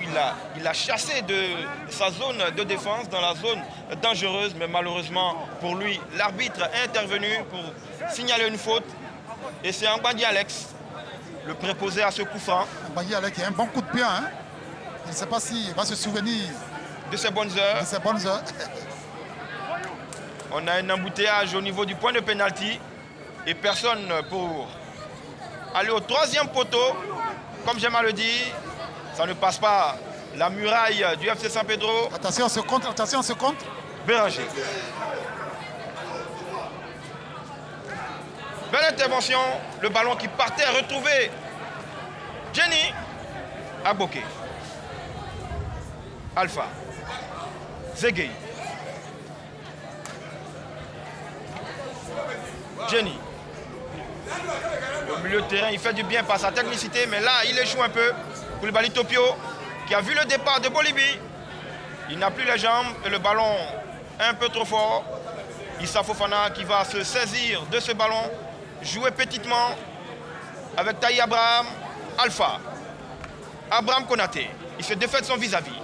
il a chassé de sa zone de défense dans la zone dangereuse, mais malheureusement pour lui, l'arbitre est intervenu pour signaler une faute, et c'est Ambandi Alex, le préposé à ce coup franc. Ambandi Alex qui a un bon coup de pied, hein. Je ne sais pas s'il va se souvenir de ses bonnes heures. On a un embouteillage au niveau du point de pénalty, et personne pour aller au troisième poteau. Comme j'aime à le dire, ça ne passe pas la muraille du FC San Pedro. Attention, on se contre. Béranger. Belle intervention, le ballon qui partait retrouver Jenny Aboké. Alpha. Zegei. Jenny. Au milieu de terrain, il fait du bien par sa technicité, mais là, il échoue un peu. Koulibaly Topio, qui a vu le départ de Bolibi. Il n'a plus les jambes et le ballon un peu trop fort. Issa Fofana qui va se saisir de ce ballon, jouer petitement avec Taï Abraham, Alpha. Abraham Konaté, il se défait de son vis-à-vis.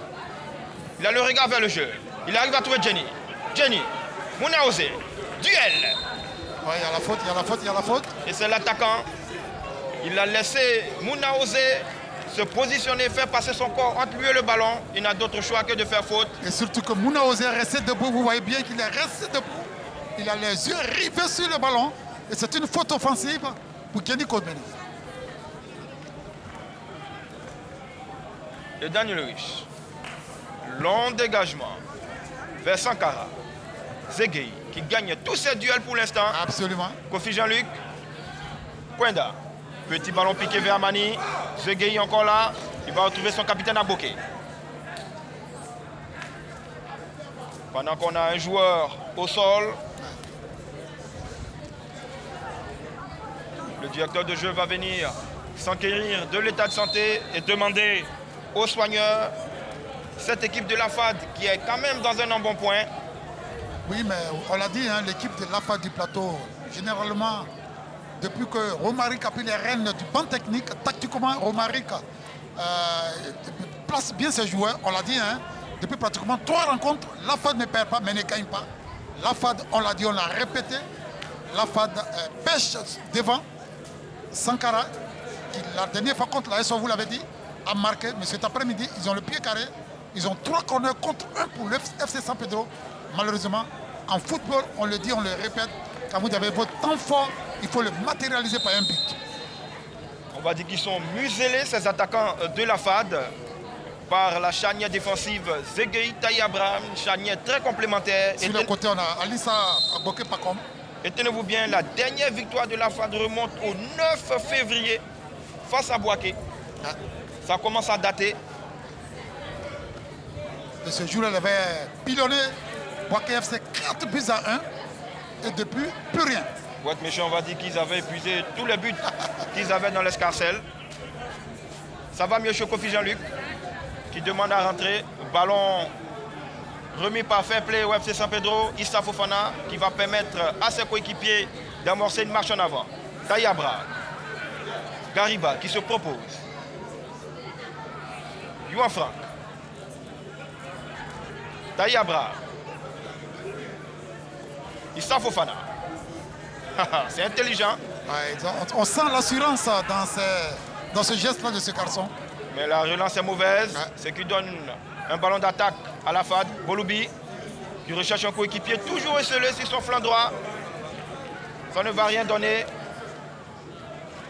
Il a le regard vers le jeu. Il arrive à trouver Jenny. Jenny, Mouna Osé, duel. Ouais, il y a la faute. Et c'est l'attaquant. Il a laissé Mouna Osé se positionner, faire passer son corps entre lui et le ballon. Il n'a d'autre choix que de faire faute. Et surtout que Mouna Osé est resté debout. Vous voyez bien qu'il est resté debout. Il a les yeux rivés sur le ballon. Et c'est une faute offensive pour Kenny Kodmeni. Et Daniel Rich. Long dégagement vers Sankara. Zegei qui gagne tous ses duels pour l'instant. Absolument. Kofi Jean-Luc. Kwenda. Petit ballon piqué vers Mani. Zegei encore là. Il va retrouver son capitaine Aboké. Pendant qu'on a un joueur au sol. Le directeur de jeu va venir s'enquérir de l'état de santé et demander aux soigneurs cette équipe de la FAD qui est quand même dans un embonpoint. Oui, mais on l'a dit, hein, l'équipe de la FAD du plateau, généralement, depuis que Romaric a pris les rênes du banc technique, tactiquement, Romaric place bien ses joueurs. On l'a dit, hein, depuis pratiquement 3 rencontres, la FAD ne perd pas, mais ne gagne pas. La FAD, on l'a dit, on l'a répété, la FAD pêche devant. Sankara, qui la dernière fois contre la SO, vous l'avez dit, a marqué, mais cet après-midi, ils ont le pied carré. Ils ont 3 corners contre 1 pour le FC San Pedro. Malheureusement, en football, on le dit, on le répète, quand vous avez votre temps fort, il faut le matérialiser par un but. On va dire qu'ils sont muselés, ces attaquants de la FAD, par la charnière défensive Zegei Taï Abraham, charnière très complémentaire. Sur le côté, on a Alissa Aboké Pakom. Et tenez-vous bien, la dernière victoire de la FAD remonte au 9 février face à Boaké. Ça commence à dater. Et ce jour-là, il avait pilonné Boaké FC 4 buts à 1. Et depuis, plus rien. Pour être méchant, on va dire qu'ils avaient épuisé tous les buts qu'ils avaient dans l'escarcelle. Ça va mieux chez Kofi Jean-Luc, qui demande à rentrer. Ballon remis par Fair Play au FC San Pedro. Issa Fofana, qui va permettre à ses coéquipiers d'amorcer une marche en avant. Taï Abraham. Gariba, qui se propose. Yohan Frank. Taï Abraham. Issa Fofana. C'est intelligent. Ouais, on sent l'assurance dans ce geste-là de ce garçon. Mais la relance est mauvaise. Ouais. Ce qui donne un ballon d'attaque à la FAD. Bolubi, qui recherche un coéquipier toujours esselé sur son flanc droit. Ça ne va rien donner.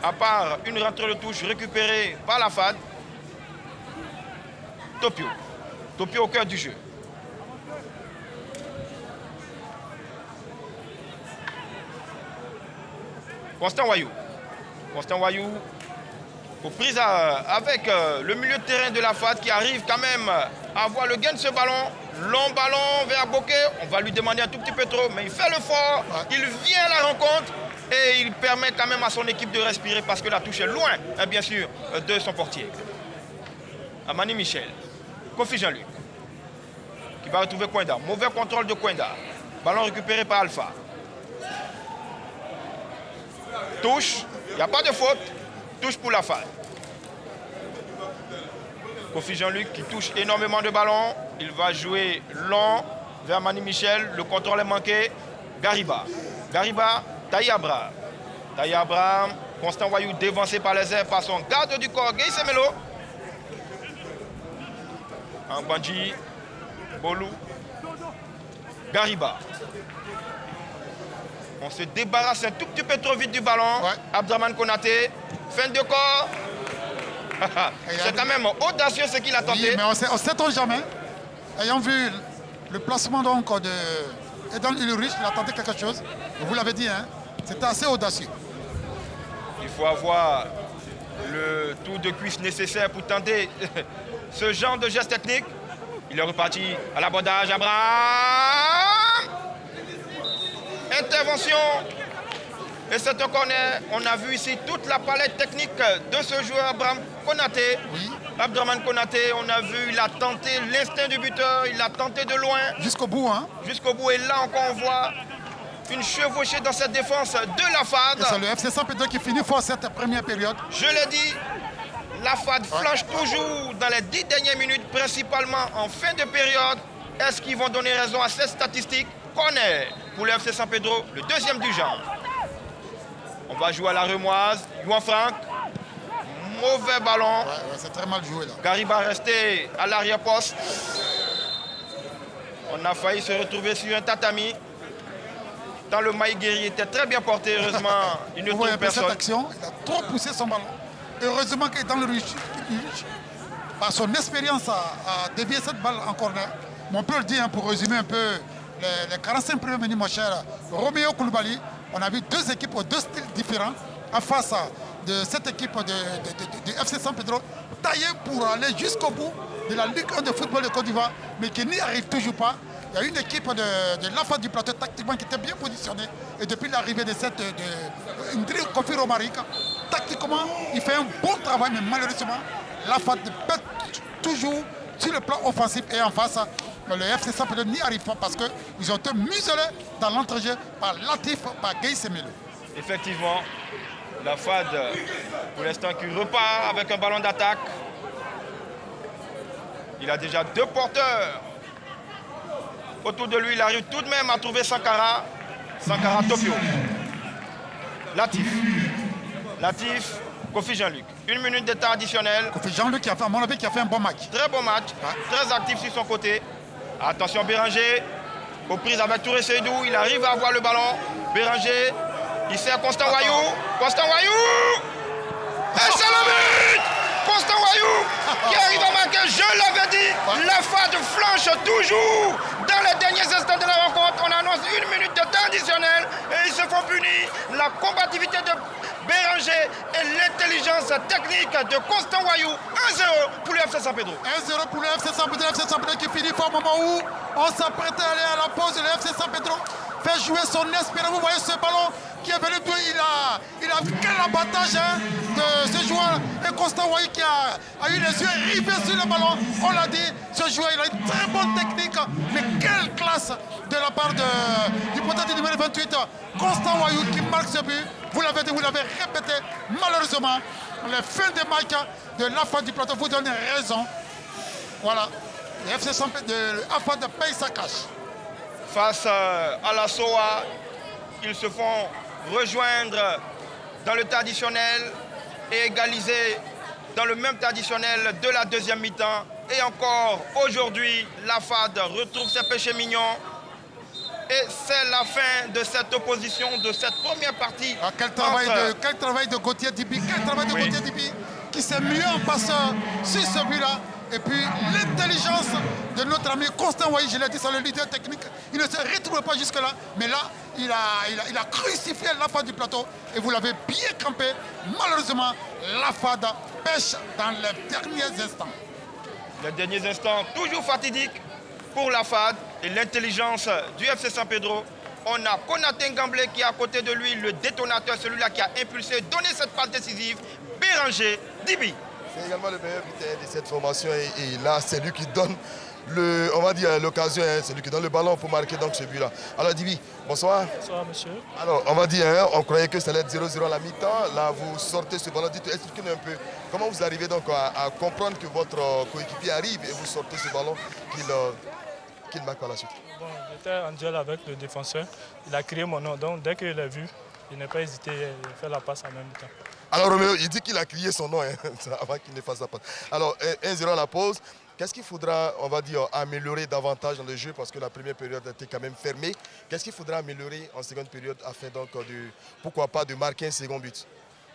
À part une rentrée de touche récupérée par la FAD. Topio. Topio au cœur du jeu. Constant Wayou. Constant Wayou aux prises avec le milieu de terrain de la FAD qui arrive quand même à avoir le gain de ce ballon. Long ballon vers Boké. On va lui demander un tout petit peu trop, mais il fait le fort. Il vient à la rencontre. Et il permet quand même à son équipe de respirer parce que la touche est loin, bien sûr, de son portier. Amani Michel, Kofi Jean-Luc, qui va retrouver Kwenda. Mauvais contrôle de Kwenda. Ballon récupéré par Alpha. Touche, il n'y a pas de faute. Touche pour la FAD. Kofi Jean-Luc qui touche énormément de ballons. Il va jouer long vers Mani Michel. Le contrôle est manqué. Gariba. Gariba, Taï Abraham. Taï Abraham, Constant Wayou dévancé par les airs par son garde du corps, Guy Semelo. Ambandji, Bolou. Gariba. On se débarrasse un tout petit peu trop vite du ballon. Ouais. Abdraman Konaté, fin de corps. C'est quand même audacieux ce qu'il a tenté. Oui, mais on ne sait jamais. Ayant vu le placement donc de Edan Ulrich, il a tenté quelque chose. Vous l'avez dit, hein, c'était assez audacieux. Il faut avoir le tour de cuisse nécessaire pour tenter ce genre de geste technique. Il est reparti à l'abordage. Abraham. Intervention. Et c'est un corner. On a vu ici toute la palette technique de ce joueur Abraham Konaté. Oui. Abdraman Konaté, on a vu, il a tenté l'instinct du buteur, il a tenté de loin. Jusqu'au bout, hein. Jusqu'au bout. Et là encore, on voit une chevauchée dans cette défense de la FAD. Et c'est le FC San Pedro qui finit fort cette première période. Je l'ai dit, la FAD flanche toujours dans les 10 dernières minutes, principalement en fin de période. Est-ce qu'ils vont donner raison à cette statistique? Corner pour le FC San Pedro, le deuxième du genre. On va jouer à la remoise. Yuan Franck. Mauvais ballon. Ouais, c'est très mal joué là. Gariba resté à l'arrière-poste. On a failli se retrouver sur un tatami. Dans le maïs guerrier était très bien porté. Heureusement, il ne Vous voyez trouve un peu cette personne. action, il a trop poussé son ballon. Heureusement qu'il est dans le rush. Par son expérience à dévier cette balle en corner. Mais on peut le dire, hein, pour résumer un peu les 45 premières minutes, mon cher Roméo Koulibaly. On a vu deux équipes aux deux styles différents en face de cette équipe de FC San Pedro, taillée pour aller jusqu'au bout de la Ligue 1 de football de Côte d'Ivoire, mais qui n'y arrive toujours pas. Il y a une équipe de l'AFA du plateau tactiquement qui était bien positionnée. Et depuis l'arrivée de cette Ndri Kofi Romaric, tactiquement, il fait un bon travail, mais malheureusement, l'AFA pète toujours sur le plan offensif et en face. Le FC San Pedro n'y arrive pas parce qu'ils ont été muselés dans l'entrejeu par Latif, par Guy Semelo. Effectivement, la FAD, pour l'instant, qui repart avec un ballon d'attaque. Il a déjà deux porteurs. Autour de lui, il arrive tout de même à trouver Sankara. Sankara Tokyo. Latif. Latif, Kofi Jean-Luc. 1 minute de temps additionnel. Kofi Jean-Luc, qui a fait, à mon avis, qui a fait un bon match. Très bon match. Très actif sur son côté. Attention Béranger. Aux prises avec Touré Seydou. Il arrive à avoir le ballon. Béranger. Il sert Constant Wayou. Constant Wayou. Et c'est le but. Constant Wayou qui arrive à marquer. Je l'avais dit. La FAD flanche toujours. Dans les derniers instants de la rencontre, on annonce 1 minute de temps additionnel et ils se font punir. La combativité de Béranger et l'intelligence technique de Constant Wayou. 1-0 pour le FC San Pedro. 1-0 pour le FC San Pedro. Le FC San Pedro qui finit fort au moment où on s'apprêtait à aller à la pause. Le FC San Pedro fait jouer son espérance. Vous voyez ce ballon qui est venu de il a quel abattage, hein, de ce joueur. Et Constant Wayou qui a eu les yeux rivés sur le ballon. On l'a dit, ce joueur il a une très bonne technique. Mais quelle classe de la part du potentiel numéro 28. Constant Wayou qui marque ce but. Vous l'avez dit, vous l'avez répété. Malheureusement, les fins de match de l'AFA du plateau vous donnent raison. Voilà. Le FC San Pedro, l'AFA de paye sa cache. Face à la SOA, ils se font rejoindre dans le temps additionnel et égaliser dans le même temps additionnel de la deuxième mi-temps. Et encore aujourd'hui, la FAD retrouve ses péchés mignons. Et c'est la fin de cette opposition, de cette première partie. Ah, quel travail de Gauthier Dibi, Gauthier Dibi qui s'est mieux en passeur sur ce but-là. Et puis l'intelligence de notre ami Constant Wayou, je l'ai dit, c'est le leader technique. Il ne se retrouve pas jusque-là, mais là, il a crucifié la FAD du plateau. Et vous l'avez bien campé. Malheureusement, la FAD pêche dans les derniers instants. Les derniers instants, toujours fatidiques pour la FAD et l'intelligence du FC San Pedro On a Konaté Ngamblé qui est à côté de lui, le détonateur, celui-là qui a impulsé, donné cette passe décisive, Béranger Dibi. C'est également le meilleur buteur de cette formation et là, c'est lui qui donne on va dire l'occasion, hein, c'est lui qui donne le ballon pour marquer donc ce but-là. Alors Dibi, bonsoir. Bonsoir monsieur. Alors on va dire, hein, on croyait que ça allait être 0-0 à la mi-temps. Là, vous sortez ce ballon. Expliquez-nous un peu comment vous arrivez donc à comprendre que votre coéquipier arrive et vous sortez ce ballon qu'il marque par la suite. Bon, j'étais en duel avec le défenseur. Il a crié mon nom. Donc dès qu'il l'a vu, il n'a pas hésité à faire la passe en même temps. Alors Roméo, il dit qu'il a crié son nom hein, avant qu'il ne fasse la passe. Alors 1-0 à la pause. Qu'est-ce qu'il faudra, on va dire, améliorer davantage dans le jeu parce que la première période était quand même fermée. Qu'est-ce qu'il faudra améliorer en seconde période afin donc pourquoi pas de marquer un second but?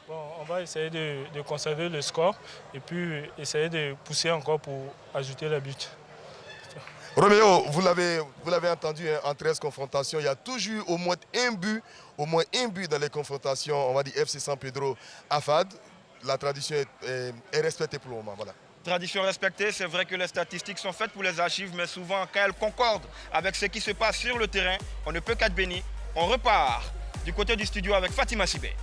Bon, on va essayer de conserver le score et puis essayer de pousser encore pour ajouter le but. Roméo, vous l'avez entendu hein, en 13 confrontations, il y a toujours eu au moins un but dans les confrontations, on va dire FC San Pedro à FAD. La tradition est respectée pour le moment. Voilà. Tradition respectée, c'est vrai que les statistiques sont faites pour les archives, mais souvent quand elles concordent avec ce qui se passe sur le terrain, on ne peut qu'être béni. On repart du côté du studio avec Fatima Sibé.